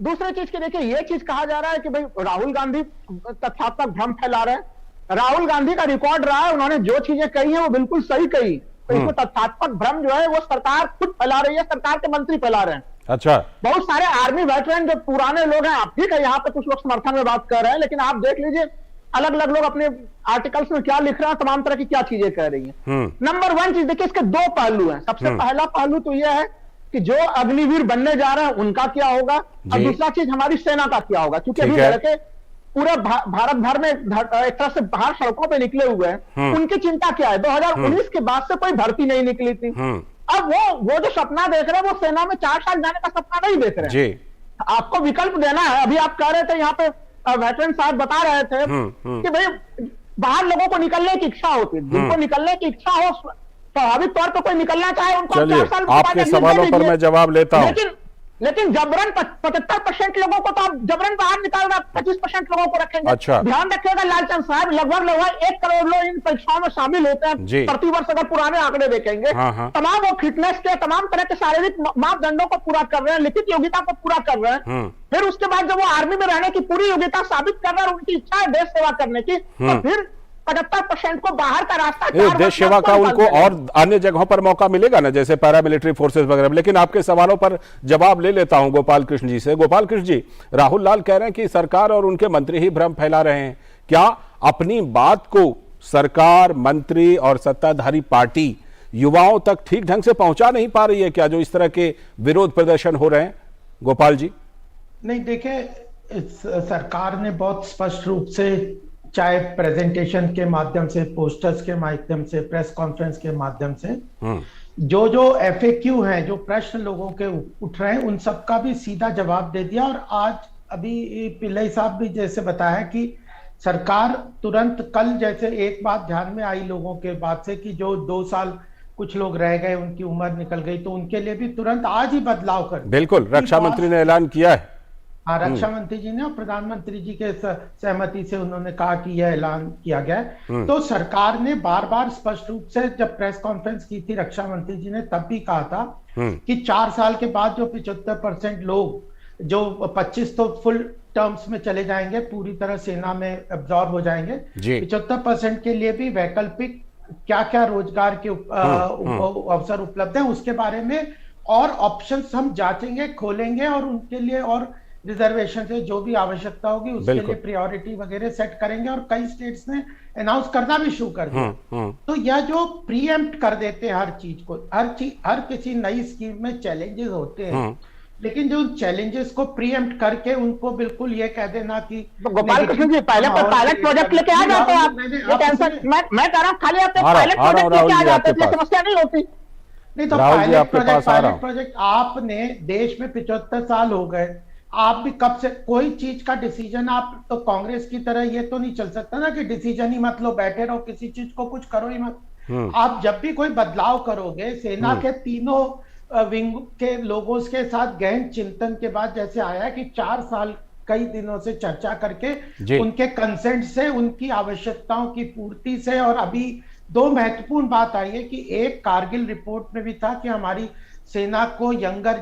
[SPEAKER 2] दूसरी चीज की देखिए, ये चीज कहा जा रहा है कि भाई राहुल गांधी तथ्यात्मक भ्रम फैला रहे हैं। राहुल गांधी का रिकॉर्ड रहा है, उन्होंने जो चीजें कही है वो बिल्कुल सही कही। तो इसमें तथ्यात्मक भ्रम जो है वो सरकार खुद फैला रही है, सरकार के मंत्री फैला रहे हैं।
[SPEAKER 1] अच्छा,
[SPEAKER 2] बहुत सारे आर्मी वेटरन जो पुराने लोग हैं, आप ठीक है यहाँ पे कुछ लोग समर्थन में बात कर रहे हैं, लेकिन आप देख लीजिए अलग अलग लोग अपने आर्टिकल्स में क्या लिख रहे हैं, तमाम तरह की क्या चीजें कह रही हैं। नंबर 1 चीज देखिए, इसके 2 पहलू हैं। सबसे पहला पहलू तो यह है कि जो अग्निवीर बनने जा रहे हैं उनका क्या होगा, और दूसरा चीज हमारी सेना का क्या होगा, क्योंकि अभी लड़के पूरे भारत भर में एक तरह से बाहर सड़कों पे निकले हुए हैं। उनकी चिंता क्या है, 2019 के बाद से कोई भर्ती नहीं निकली थी। अब वो जो सपना देख रहे हैं वो सेना में 4 साल जाने का सपना नहीं देख रहे हैं। आपको विकल्प देना है। अभी आप कह रहे थे यहाँ पे वेटरन साहब बता रहे थे कि भाई बाहर लोगों को निकलने की इच्छा होती है, जिनको निकलने की इच्छा हो स्वाभाविक तौर पर कोई निकलना चाहे उनको 4 साल
[SPEAKER 1] आपके सवालों पर मैं जवाब लेता हूं।
[SPEAKER 2] लेकिन जबरन 75% लोगों को तो आप जबरन बाहर निकाल रहे, 25% लोगों को रखेंगे।
[SPEAKER 1] अच्छा,
[SPEAKER 2] ध्यान रखिएगा लालचंद साहब, लगभग 1 करोड़ लोग इन परीक्षाओं में शामिल होते हैं प्रतिवर्ष। अगर पुराने आंकड़े देखेंगे, तमाम वो फिटनेस के तमाम तरह के शारीरिक मापदंडों को पूरा कर रहे हैं, लिखित योग्यता को पूरा कर रहे हैं। फिर उसके बाद जब वो आर्मी में रहने की पूरी योग्यता साबित कर रहे हैं, उनकी इच्छा है देश सेवा करने की, तो फिर 75% को बाहर का रास्ता,
[SPEAKER 1] देश सेवा का उनको और अन्य जगहों पर मौका मिलेगा ना, जैसे पैरामिलिट्री फोर्सेस वगैरह। लेकिन आपके सवालों पर जवाब ले लेता हूं गोपाल कृष्ण जी से। गोपाल कृष्ण जी, राहुल लाल कह रहे हैं कि सरकार और उनके मंत्री ही भ्रम फैला रहे हैं। क्या अपनी बात को सरकार, मंत्री और सत्ताधारी पार्टी युवाओं तक ठीक ढंग से पहुंचा नहीं पा रही है क्या, जो इस तरह के विरोध प्रदर्शन हो रहे हैं? गोपाल जी,
[SPEAKER 22] नहीं, देखिए, सरकार ने बहुत स्पष्ट रूप से, चाहे प्रेजेंटेशन के माध्यम से, पोस्टर्स के माध्यम से, प्रेस कॉन्फ्रेंस के माध्यम से, जो FAQ हैं, जो प्रश्न लोगों के उठ रहे हैं, उन सब का भी सीधा जवाब दे दिया। और आज अभी पिल्लई साहब भी जैसे बताया कि सरकार तुरंत कल, जैसे एक बात ध्यान में आई लोगों के बात से कि जो 2 साल कुछ लोग रह गए, उनकी उम्र निकल गई, तो उनके लिए भी तुरंत आज ही बदलाव कर।
[SPEAKER 1] बिल्कुल, रक्षा मंत्री ने ऐलान किया है।
[SPEAKER 22] हाँ, रक्षा मंत्री जी ने और प्रधानमंत्री जी के सहमति से उन्होंने कहा कि यह ऐलान किया गया है। तो सरकार ने बार बार स्पष्ट रूप से, जब प्रेस कॉन्फ्रेंस की थी रक्षा मंत्री जी ने, तब भी कहा था कि 4 साल के बाद जो 75% लोग, जो 25 तो फुल टर्म्स में चले जाएंगे, पूरी तरह सेना में एब्जॉर्ब हो जाएंगे, 75% के लिए भी वैकल्पिक क्या क्या रोजगार के अवसर उपलब्ध है, उसके बारे में और ऑप्शंस हम जांचेंगे, खोलेंगे, और उनके लिए और रिजर्वेशन से जो भी आवश्यकता होगी उसके लिए प्रायोरिटी वगैरह सेट करेंगे। और कई स्टेट्स ने अनाउंस करना भी शुरू कर दिया। तो यह जो प्रीएम्प्ट कर देते हैं हर चीज को, हर किसी नई स्कीम में चैलेंजेस होते हैं, लेकिन जो चैलेंजेस को प्रीएम्प्ट करके उनको बिल्कुल ये कह देना कि
[SPEAKER 2] गोपाल कृष्ण जी पहले पायलट प्रोजेक्ट लेके आ जाते हैं आप। मैं कह रहा हूँ खाली आप पायलट प्रोजेक्ट लेके आ जाते हैं, समस्या नहीं होती।
[SPEAKER 22] नहीं तो पायलट प्रोजेक्ट आपने, देश में 75 साल हो गए, आप भी कब से कोई चीज का डिसीजन, आप तो कांग्रेस की तरह ये तो नहीं चल सकता ना कि डिसीजन ही मत लो, बैठे रहो, किसी चीज को कुछ करो ही मत। आप जब भी कोई बदलाव करोगे, सेना के तीनों विंग के लोगों के साथ गहन चिंतन के बाद जैसे आया कि 4 साल कई दिनों से चर्चा करके उनके कंसेंट से, उनकी आवश्यकताओं की पूर्ति से, और अभी 2 महत्वपूर्ण बात आई है कि एक कारगिल रिपोर्ट में भी था कि हमारी सेना को यंगर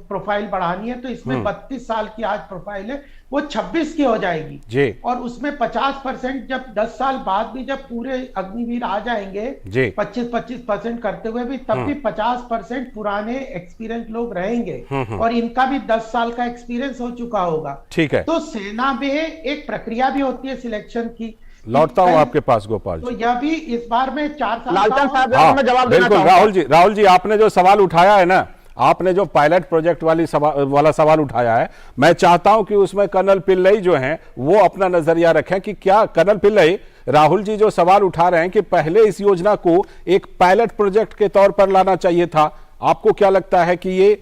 [SPEAKER 22] प्रोफाइल बढ़ानी है, तो इसमें 32 साल की आज प्रोफाइल है, वो 26 की हो जाएगी और उसमें 50% जब 10 साल बाद भी जब पूरे अग्निवीर आ जाएंगे 25% करते हुए भी, तब भी 50% पुराने एक्सपीरियंस लोग रहेंगे और इनका भी 10 साल का एक्सपीरियंस हो चुका होगा।
[SPEAKER 1] ठीक है,
[SPEAKER 22] तो सेना में एक प्रक्रिया भी होती है सिलेक्शन की।
[SPEAKER 1] लौटता हूं आपके पास गोपाल
[SPEAKER 22] तो
[SPEAKER 1] जी।
[SPEAKER 22] यह भी इस बार में 4 साल
[SPEAKER 1] हाँ,
[SPEAKER 22] जवाब
[SPEAKER 1] बिल्कुल राहुल जी आपने जो सवाल उठाया है ना, आपने जो पायलट प्रोजेक्ट वाला सवाल उठाया है, मैं चाहता हूं कि उसमें कर्नल पिल्लई जो हैं वो अपना नजरिया रखें कि क्या कर्नल पिल्लई, राहुल जी जो सवाल उठा रहे हैं कि पहले इस योजना को एक पायलट प्रोजेक्ट के तौर पर लाना चाहिए था, आपको क्या लगता है कि ये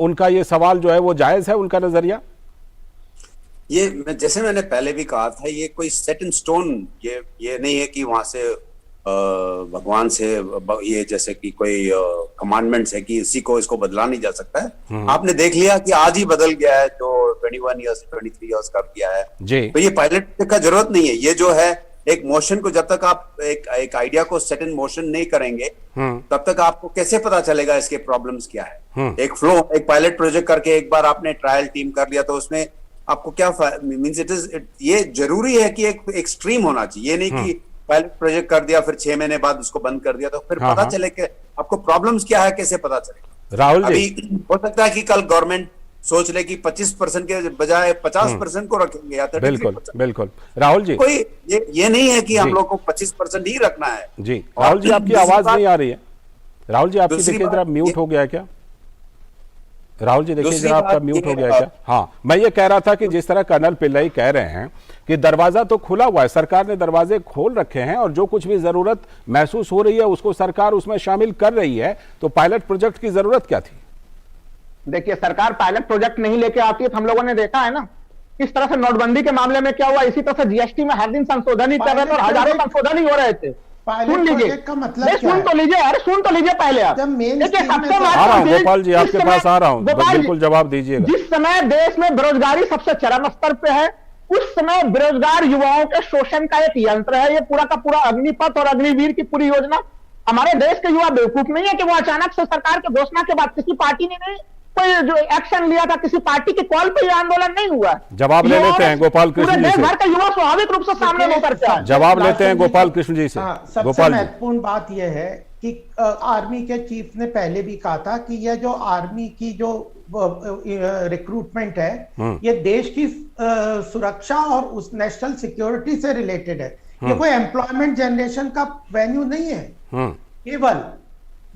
[SPEAKER 1] उनका ये सवाल जो है वो जायज है, उनका नजरिया?
[SPEAKER 21] ये जैसे मैंने पहले भी कहा था, ये कोई सेट इन स्टोन ये नहीं है कि वहां से भगवान से ये जैसे कि कोई कमांडमेंट्स है कि इसी को इसको बदला नहीं जा सकता है। आपने देख लिया कि आज ही बदल गया है, जो 21 ईयर्स 23 ईयर्स का किया है, तो ये पायलट का जरूरत नहीं है। ये जो है एक मोशन को जब तक आप एक आइडिया को सेट इन मोशन नहीं करेंगे तब तक आपको कैसे पता चलेगा इसके प्रॉब्लम्स क्या है। एक फ्लो, एक पायलट प्रोजेक्ट करके एक बार आपने ट्रायल टीम कर लिया तो उसमें आपको क्या मींस ये जरूरी है कि एक स्ट्रीम होना चाहिए। ये नहीं कि पायलट प्रोजेक्ट कर दिया फिर 6 महीने बाद उसको बंद कर दिया तो फिर पता चले कि आपको प्रॉब्लम्स क्या है, कैसे पता चलेगा।
[SPEAKER 1] राहुल जी,
[SPEAKER 21] अभी हो सकता है कि कल गवर्नमेंट सोच ले कि 25% के बजाय 50% को रखेंगे या 33%।
[SPEAKER 1] बिल्कुल राहुल जी,
[SPEAKER 21] कोई ये नहीं है कि हम लोग को 25% ही रखना है
[SPEAKER 1] जी। राहुल जी आपकी आवाज नहीं आ रही है। राहुल जी आपकी देखिए जरा म्यूट हो गया क्या? राहुल जी देखिए जरा आपका म्यूट हो गया क्या? हाँ, मैं ये कह रहा था कि जिस तरह कर्नल पिल्लई कह रहे हैं कि दरवाजा तो खुला हुआ है, सरकार ने दरवाजे खोल रखे हैं और जो कुछ भी जरूरत महसूस हो रही है उसको सरकार उसमें शामिल कर रही है, तो पायलट प्रोजेक्ट की जरूरत क्या थी?
[SPEAKER 2] देखिए, सरकार पायलट प्रोजेक्ट नहीं लेके आती है, हम लोगों ने देखा है ना किस तरह से नोटबंदी के मामले में क्या हुआ, इसी तरह से जीएसटी में हर दिन संशोधन ही कर रहे थे और हजारों संशोधन ही हो रहे थे। सुन लीजिए
[SPEAKER 22] का मतलब
[SPEAKER 2] सुन तो लीजिए, अरे सुन तो लीजिए पहले आप। देखिए, सबसे
[SPEAKER 1] गोपाल जी आपके पास आ रहा हूं, बिल्कुल जवाब दीजिएगा।
[SPEAKER 2] जिस समय देश में बेरोजगारी सबसे चरम स्तर पे है, उस समय बेरोजगार युवाओं के शोषण का एक यंत्र है ये पूरा का पूरा अग्निपथ और अग्निवीर की पूरी योजना। हमारे देश के युवा बेवकूफ नहीं है कि वो अचानक से सरकार की घोषणा के बाद किसी पार्टी ने नहीं कोई जो एक्शन लिया था, किसी पार्टी के कॉल पे आंदोलन नहीं हुआ।
[SPEAKER 1] जवाब ले लेते हैं गोपाल कृष्ण जी से।
[SPEAKER 2] देश भर का युवा स्वाभाविक रूप से सामने होकर के
[SPEAKER 1] जवाब लेते हैं गोपाल कृष्ण जी से।
[SPEAKER 22] सबसे महत्वपूर्ण बात यह है कि आर्मी के चीफ ने पहले भी कहा था कि यह जो आर्मी की जो रिक्रूटमेंट है ये देश की सुरक्षा और उस नेशनल सिक्योरिटी से रिलेटेड है। ये कोई एम्प्लॉयमेंट जनरेशन का वेन्यू नहीं है केवल।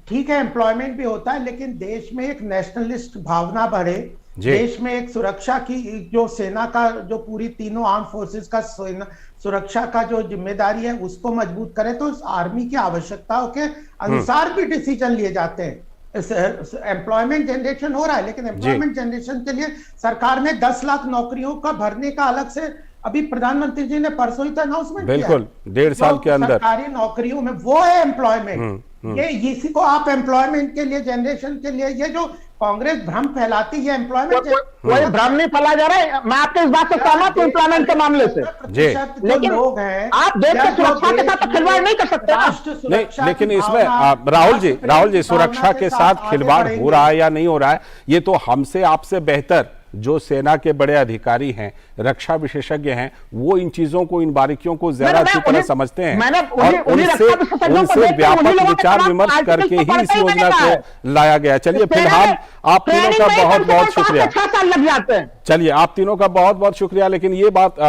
[SPEAKER 22] ठीक है, एम्प्लॉयमेंट भी होता है, लेकिन देश में एक नेशनलिस्ट भावना बढ़े, देश में एक सुरक्षा की जो सेना का जो पूरी तीनों आर्म फोर्सेस का सुरक्षा का जो जिम्मेदारी है उसको मजबूत करे, तो उस आर्मी की आवश्यकताओं के अनुसार भी डिसीजन लिए जाते हैं। एम्प्लॉयमेंट जनरेशन हो रहा है, लेकिन एम्प्लॉयमेंट जनरेशन के लिए सरकार ने 10 लाख नौकरियों का भरने का अलग से अभी प्रधानमंत्री जी ने परसों ही तो अनाउंसमेंट किया।
[SPEAKER 1] बिल्कुल, 1.5 साल के अंदर
[SPEAKER 22] सरकारी नौकरियों में वो है एम्प्लॉयमेंट। ये इसी को आप एम्प्लॉयमेंट के लिए, जनरेशन के लिए, ये जो कांग्रेस भ्रम फैलाती है एम्प्लॉयमेंट,
[SPEAKER 2] कोई भ्रम नहीं फैला जा रहा है। मैं आपके इस बात से सहमत हूं एम्प्लॉयमेंट के मामले से, लेकिन लोग हैं आप देश की सुरक्षा के साथ खिलवाड़ नहीं कर सकते।
[SPEAKER 1] नहीं, लेकिन इसमें राहुल जी सुरक्षा के साथ खिलवाड़ हो रहा है या नहीं हो रहा है, ये तो हमसे आपसे बेहतर जो सेना के बड़े अधिकारी हैं, रक्षा विशेषज्ञ हैं, वो इन चीजों को, इन बारीकियों को ज्यादा अच्छी तरह समझते हैं और उनसे व्यापक विचार विमर्श करके ही इस योजना को लाया गया। चलिए फिलहाल आप तीनों का बहुत बहुत शुक्रिया।
[SPEAKER 2] 6 साल लग जाते हैं।
[SPEAKER 1] चलिए आप तीनों का बहुत बहुत शुक्रिया। लेकिन ये बात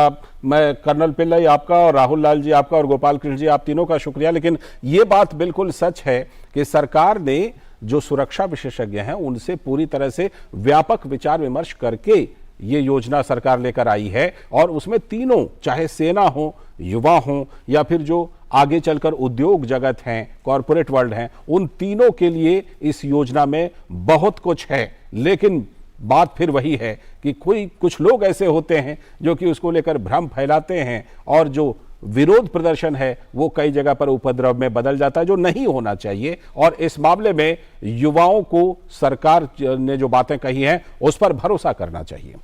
[SPEAKER 1] मैं कर्नल पिल्लई आपका और राहुल लाल जी आपका और गोपाल कृष्ण जी आप तीनों का शुक्रिया, लेकिन ये बात बिल्कुल सच है कि सरकार ने जो सुरक्षा विशेषज्ञ हैं उनसे पूरी तरह से व्यापक विचार विमर्श करके ये योजना सरकार लेकर आई है और उसमें तीनों, चाहे सेना हो, युवा हो या फिर जो आगे चलकर उद्योग जगत हैं, कॉरपोरेट वर्ल्ड हैं, उन तीनों के लिए इस योजना में बहुत कुछ है। लेकिन बात फिर वही है कि कुछ लोग ऐसे होते हैं जो कि उसको लेकर भ्रम फैलाते हैं और जो विरोध प्रदर्शन है वो कई जगह पर उपद्रव में बदल जाता है, जो नहीं होना चाहिए। और इस मामले में युवाओं को सरकार ने जो बातें कही हैं उस पर भरोसा करना चाहिए।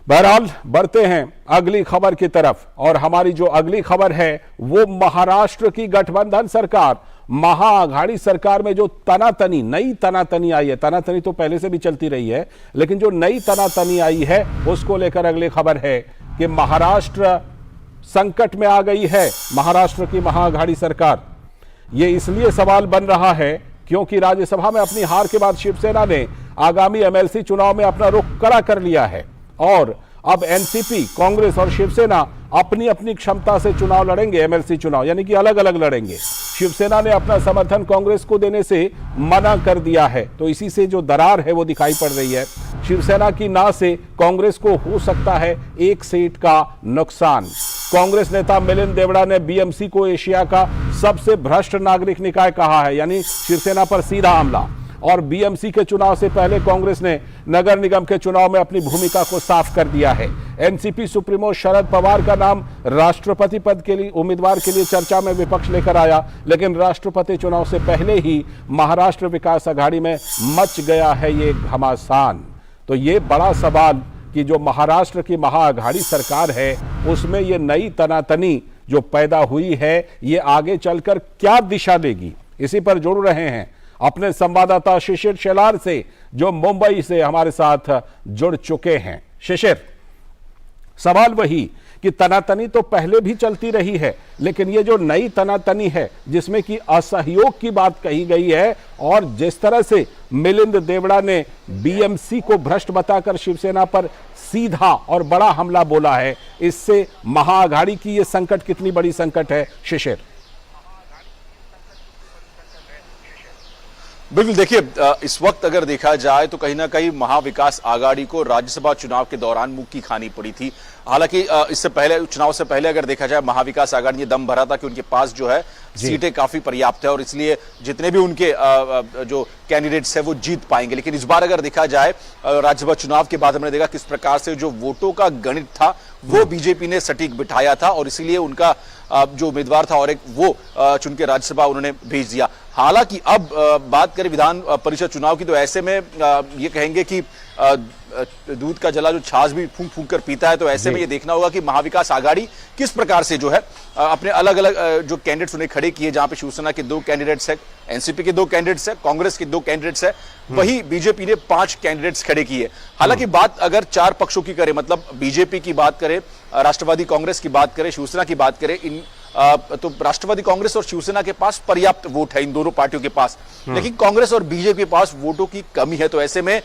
[SPEAKER 1] बहरहाल बढ़ते हैं अगली खबर की तरफ, और हमारी जो अगली खबर है वो महाराष्ट्र की गठबंधन सरकार, महाआघाड़ी सरकार में जो तनातनी, नई तनातनी आई है। तनातनी तो पहले से भी चलती रही है, लेकिन जो नई तनातनी आई है उसको लेकर अगली खबर है कि महाराष्ट्र संकट में आ गई है। महाराष्ट्र की महाआघाड़ी सरकार, यह इसलिए सवाल बन रहा है क्योंकि राज्यसभा में अपनी हार के बाद शिवसेना ने आगामी एमएलसी चुनाव में अपना रुख कड़ा कर लिया है और अब एनसीपी, कांग्रेस और शिवसेना अपनी अपनी क्षमता से चुनाव लड़ेंगे, एमएलसी चुनाव, यानी कि अलग अलग लड़ेंगे। शिवसेना ने अपना समर्थन कांग्रेस को देने से मना कर दिया है, तो इसी से जो दरार है वो दिखाई पड़ रही है। शिवसेना की ना से कांग्रेस को हो सकता है 1 सीट का नुकसान। कांग्रेस नेता मिलिंद देवड़ा ने बीएमसी को एशिया का सबसे भ्रष्ट नागरिक निकाय कहा है, यानी शिवसेना पर सीधा हमला। और बीएमसी के चुनाव से पहले कांग्रेस ने नगर निगम के चुनाव में अपनी भूमिका को साफ कर दिया है। एनसीपी सुप्रीमो शरद पवार का नाम राष्ट्रपति पद के लिए उम्मीदवार के लिए चर्चा में विपक्ष लेकर आया, लेकिन राष्ट्रपति चुनाव से पहले ही महाराष्ट्र विकास आघाड़ी में मच गया है ये घमासान। तो ये बड़ा सवाल कि जो महाराष्ट्र की महाआघाड़ी सरकार है उसमें ये नई तनातनी जो पैदा हुई है ये आगे चलकर क्या दिशा देगी, इसी पर जुड़ रहे हैं अपने संवाददाता शिशिर शेलार से, जो मुंबई से हमारे साथ जुड़ चुके हैं। शिशिर, सवाल वही कि तनातनी तो पहले भी चलती रही है, लेकिन ये जो नई तनातनी है जिसमें कि असहयोग की बात कही गई है और जिस तरह से मिलिंद देवड़ा ने बीएमसी को भ्रष्ट बताकर शिवसेना पर सीधा और बड़ा हमला बोला है, इससे महाआघाड़ी की ये संकट कितनी बड़ी संकट है शिशिर?
[SPEAKER 7] बिल्कुल, देखिए इस वक्त अगर देखा जाए तो कहीं ना कहीं महाविकास आघाड़ी को राज्यसभा चुनाव के दौरान मुक्की खानी पड़ी थी। हालांकि इससे पहले, चुनाव से पहले अगर देखा जाए, महाविकास आघाड़ी ने दम भरा था कि उनके पास जो है सीटें काफी पर्याप्त है और इसलिए जितने भी उनके जो कैंडिडेट्स है वो जीत पाएंगे। लेकिन इस बार अगर देखा जाए राज्यसभा चुनाव के बाद हमने देखा किस प्रकार से जो वोटों का गणित था वो बीजेपी ने सटीक बिठाया था और इसीलिए उनका जो उम्मीदवार था और एक वो चुन के राज्यसभा उन्होंने भेज दिया। हालांकि अब बात करें विधान परिषद चुनाव की तो ऐसे में ये कहेंगे कि दूध का जला जो छाछ भी फूंक फूंक कर पीता है, तो ऐसे में ये देखना होगा कि महाविकास आघाड़ी किस प्रकार से जो है अपने अलग अलग जो कैंडिडेट्स उन्हें खड़े किए, जहां पे शिवसेना के 2 कैंडिडेट्स है, एनसीपी के 2 कैंडिडेट्स है, कांग्रेस के 2 कैंडिडेट्स है, वही बीजेपी ने 5 कैंडिडेट्स खड़े किए। हालांकि बात अगर 4 पक्षों की करें, मतलब बीजेपी की बात करें, राष्ट्रवादी कांग्रेस की बात करें, शिवसेना की बात करें, इन तो राष्ट्रवादी कांग्रेस और शिवसेना के पास पर्याप्त वोट है इन दोनों पार्टियों के पास, लेकिन कांग्रेस और बीजेपी के पास वोटों की कमी है। तो ऐसे में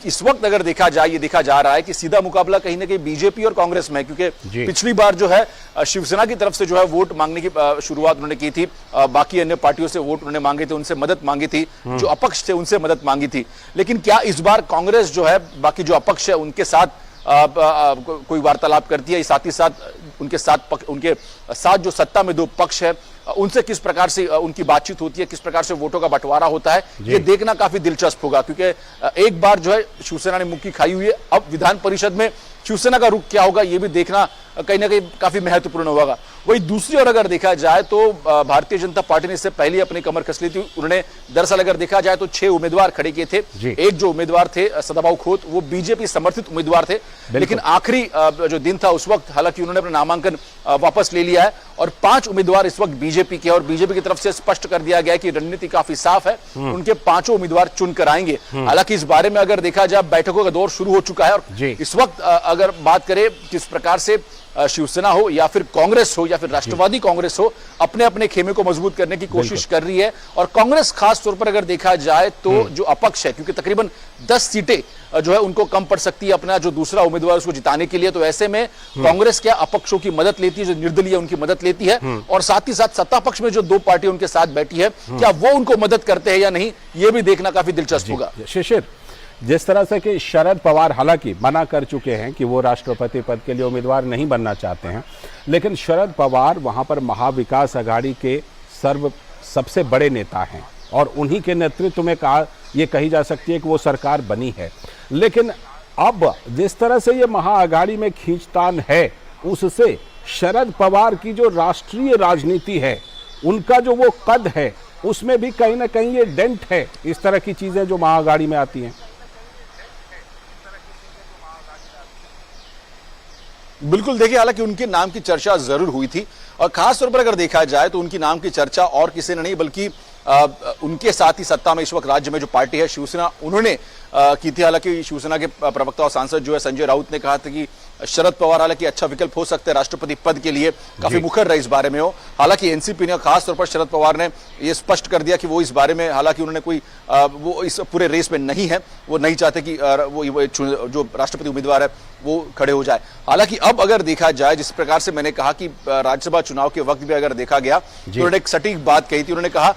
[SPEAKER 7] इस वक्त अगर देखा जाए, ये देखा जा रहा है कि सीधा मुकाबला कहीं ना कहीं बीजेपी और कांग्रेस में है, क्योंकि पिछली बार जो है शिवसेना की तरफ से जो है वोट मांगने की शुरुआत उन्होंने की थी, बाकी अन्य पार्टियों से वोट उन्होंने मांगे थे, उनसे मदद मांगी थी, जो अपक्ष थे उनसे मदद मांगी थी। लेकिन क्या इस बार कांग्रेस जो है बाकी जो अपक्ष है उनके साथ कोई वार्तालाप करती है? साथ ही साथ उनके साथ जो सत्ता में 2 पक्ष है उनसे किस प्रकार से उनकी बातचीत होती है, किस प्रकार से वोटों का बंटवारा होता है, ये देखना काफी दिलचस्प होगा। क्योंकि एक बार जो है शिवसेना ने मुक्की खाई हुई है, अब विधान परिषद में शिवसेना का रुख क्या होगा ये भी देखना कहीं ना कहीं काफी महत्वपूर्ण होगा। वही दूसरी ओर अगर देखा जाए तो भारतीय जनता पार्टी ने इससे पहले अपनी कमर कस ली थी। उन्होंने दरअसल अगर देखा जाए तो 6 उम्मीदवार खड़े किए थे। एक जो उम्मीदवार थे सदाभाऊ खोत, वो बीजेपी समर्थित उम्मीदवार थे, लेकिन आखिरी जो दिन था उस वक्त हालांकि उन्होंने अपना नामांकन वापस ले लिया है और 5 उम्मीदवार इस वक्त बीजेपी के, और बीजेपी की तरफ से स्पष्ट कर दिया गया कि रणनीति काफी साफ है, उनके 5 उम्मीदवार चुनकर आएंगे। हालांकि इस बारे में अगर देखा जाए बैठकों का दौर शुरू हो चुका है और इस वक्त अगर बात करें किस प्रकार से शिवसेना हो या फिर कांग्रेस हो या फिर राष्ट्रवादी कांग्रेस हो, अपने अपने खेमे को मजबूत करने की कोशिश कर रही है। और कांग्रेस खास तौर पर अगर देखा जाए तो जो अपक्ष है, क्योंकि तकरीबन 10 सीटें जो है उनको कम पड़ सकती है अपना जो दूसरा उम्मीदवार उसको जिताने के लिए, तो ऐसे में कांग्रेस क्या अपक्षों की मदद लेती है, जो निर्दलीय उनकी मदद लेती है, और साथ ही साथ सत्ता पक्ष में जो 2 पार्टी उनके साथ बैठी है क्या वो उनको मदद करते हैं या नहीं, ये भी देखना काफी दिलचस्प होगा।
[SPEAKER 1] शिशिर, जिस तरह से कि शरद पवार हालांकि मना कर चुके हैं कि वो राष्ट्रपति पद के लिए उम्मीदवार नहीं बनना चाहते हैं, लेकिन शरद पवार वहां पर महाविकास आघाड़ी के सबसे बड़े नेता हैं और उन्हीं के नेतृत्व में ये कही जा सकती है कि वो सरकार बनी है। लेकिन अब जिस तरह से ये महाआघाड़ी में खींचतान है, उससे शरद पवार की जो राष्ट्रीय राजनीति है, उनका जो वो कद है, उसमें भी कहीं ना कहीं ये डेंट है। इस तरह की चीजें जो महाआघाड़ी में आती हैं।
[SPEAKER 7] बिल्कुल, देखिए हालांकि उनके नाम की चर्चा जरूर हुई थी और खास तौर पर अगर देखा जाए तो उनकी नाम की चर्चा और किसी ने नहीं बल्कि उनके साथ ही सत्ता में इस वक्त राज्य में जो पार्टी है शिवसेना, उन्होंने की थी। हालांकि शिवसेना के प्रवक्ता और सांसद जो है संजय राउत ने कहा था कि शरद पवार हालांकि अच्छा विकल्प हो सकते हैं राष्ट्रपति पद के लिए, काफी मुखर रहे इस बारे में हो। हालांकि एनसीपी ने, खास तौर पर शरद पवार ने यह स्पष्ट कर दिया कि वो इस बारे में, हालांकि उन्होंने कोई वो इस पूरे रेस में नहीं है, वो नहीं चाहते कि वो जो राष्ट्रपति उम्मीदवार है वो खड़े हो जाए। हालांकि अब अगर देखा जाए, जिस प्रकार से मैंने कहा कि राज्यसभा चुनाव के वक्त भी अगर देखा गया तो उन्होंने एक सटीक बात कही थी। उन्होंने कहा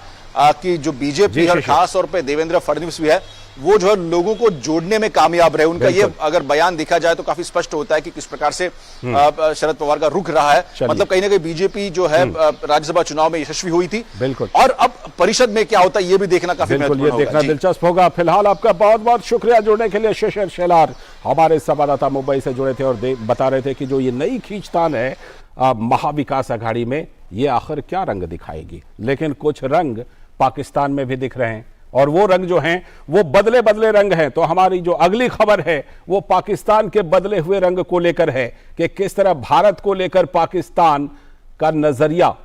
[SPEAKER 7] कि जो बीजेपी और खास तौर पे देवेंद्र फडणवीस भी है, वो जो है लोगों को जोड़ने में कामयाब रहे। उनका ये अगर बयान देखा जाए तो काफी स्पष्ट होता है कि किस प्रकार से शरद पवार का रुख रहा है। मतलब कहीं ना कहीं बीजेपी जो है राज्यसभा चुनाव में यशस्वी हुई थी।
[SPEAKER 1] बिल्कुल।
[SPEAKER 7] और अब परिषद में क्या होता है ये भी देखना काफी महत्वपूर्ण होगा।
[SPEAKER 1] देखना दिलचस्प होगा। फिलहाल आपका बहुत बहुत शुक्रिया जुड़ने के लिए। शिशिर शेलार हमारे संवाददाता मुंबई से जुड़े थे और बता रहे थे कि जो ये नई खींचतान है महाविकास आघाड़ी में, ये आखिर क्या रंग दिखाएगी। लेकिन कुछ रंग पाकिस्तान में भी दिख रहे हैं और वो रंग जो हैं वो बदले बदले रंग हैं। तो हमारी जो अगली खबर है वो पाकिस्तान के बदले हुए रंग को लेकर है कि किस तरह भारत को लेकर पाकिस्तान का नजरिया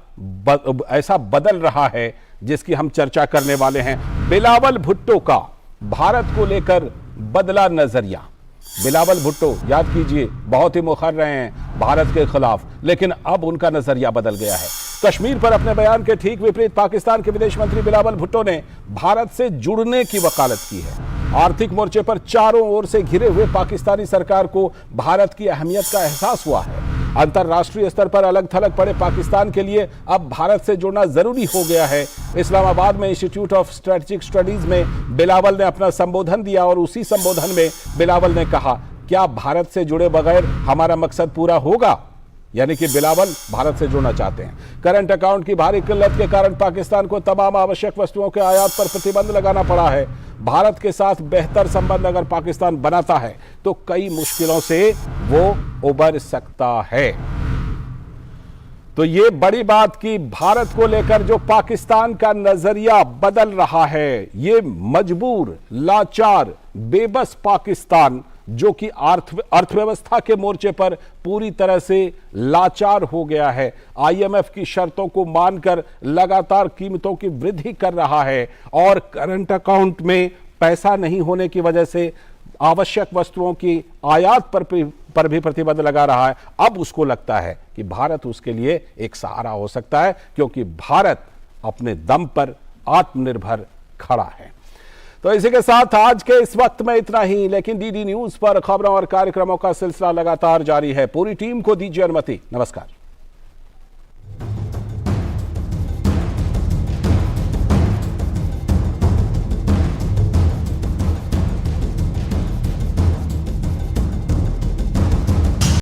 [SPEAKER 1] ऐसा बदल रहा है, जिसकी हम चर्चा करने वाले हैं। बिलावल भुट्टो का भारत को लेकर बदला नजरिया। बिलावल भुट्टो याद कीजिए बहुत ही मुखर रहे हैं भारत के खिलाफ, लेकिन अब उनका नजरिया बदल गया है। कश्मीर पर अपने बयान के ठीक विपरीत पाकिस्तान के विदेश मंत्री बिलावल भुट्टो ने भारत से जुड़ने की वकालत की है। आर्थिक मोर्चे पर चारों ओर से घिरे हुए पाकिस्तानी सरकार को भारत की अहमियत का एहसास हुआ है। अंतर्राष्ट्रीय स्तर पर अलग थलग पड़े पाकिस्तान के लिए अब भारत से जुड़ना जरूरी हो गया है। इस्लामाबाद में इंस्टीट्यूट ऑफ स्ट्रेटेजिक स्टडीज में बिलावल ने अपना संबोधन दिया और उसी संबोधन में बिलावल ने कहा, क्या भारत से जुड़े बगैर हमारा मकसद पूरा होगा? यानी कि बिलावल भारत से जुड़ना चाहते हैं। करंट अकाउंट की भारी किल्लत के कारण पाकिस्तान को तमाम आवश्यक वस्तुओं के आयात पर प्रतिबंध लगाना पड़ा है। भारत के साथ बेहतर संबंध अगर पाकिस्तान बनाता है तो कई मुश्किलों से वो उबर सकता है। तो ये बड़ी बात कि भारत को लेकर जो पाकिस्तान का नजरिया बदल रहा है, ये मजबूर, लाचार, बेबस पाकिस्तान जो कि अर्थव्यवस्था के मोर्चे पर पूरी तरह से लाचार हो गया है, आईएमएफ की शर्तों को मानकर लगातार कीमतों की वृद्धि कर रहा है और करंट अकाउंट में पैसा नहीं होने की वजह से आवश्यक वस्तुओं की आयात पर भी प्रतिबंध लगा रहा है। अब उसको लगता है कि भारत उसके लिए एक सहारा हो सकता है, क्योंकि भारत अपने दम पर आत्मनिर्भर खड़ा है। तो इसी के साथ आज के इस वक्त में इतना ही, लेकिन डीडी न्यूज पर खबरों और कार्यक्रमों का सिलसिला लगातार जारी है। पूरी टीम को दीजिए अनुमति। नमस्कार।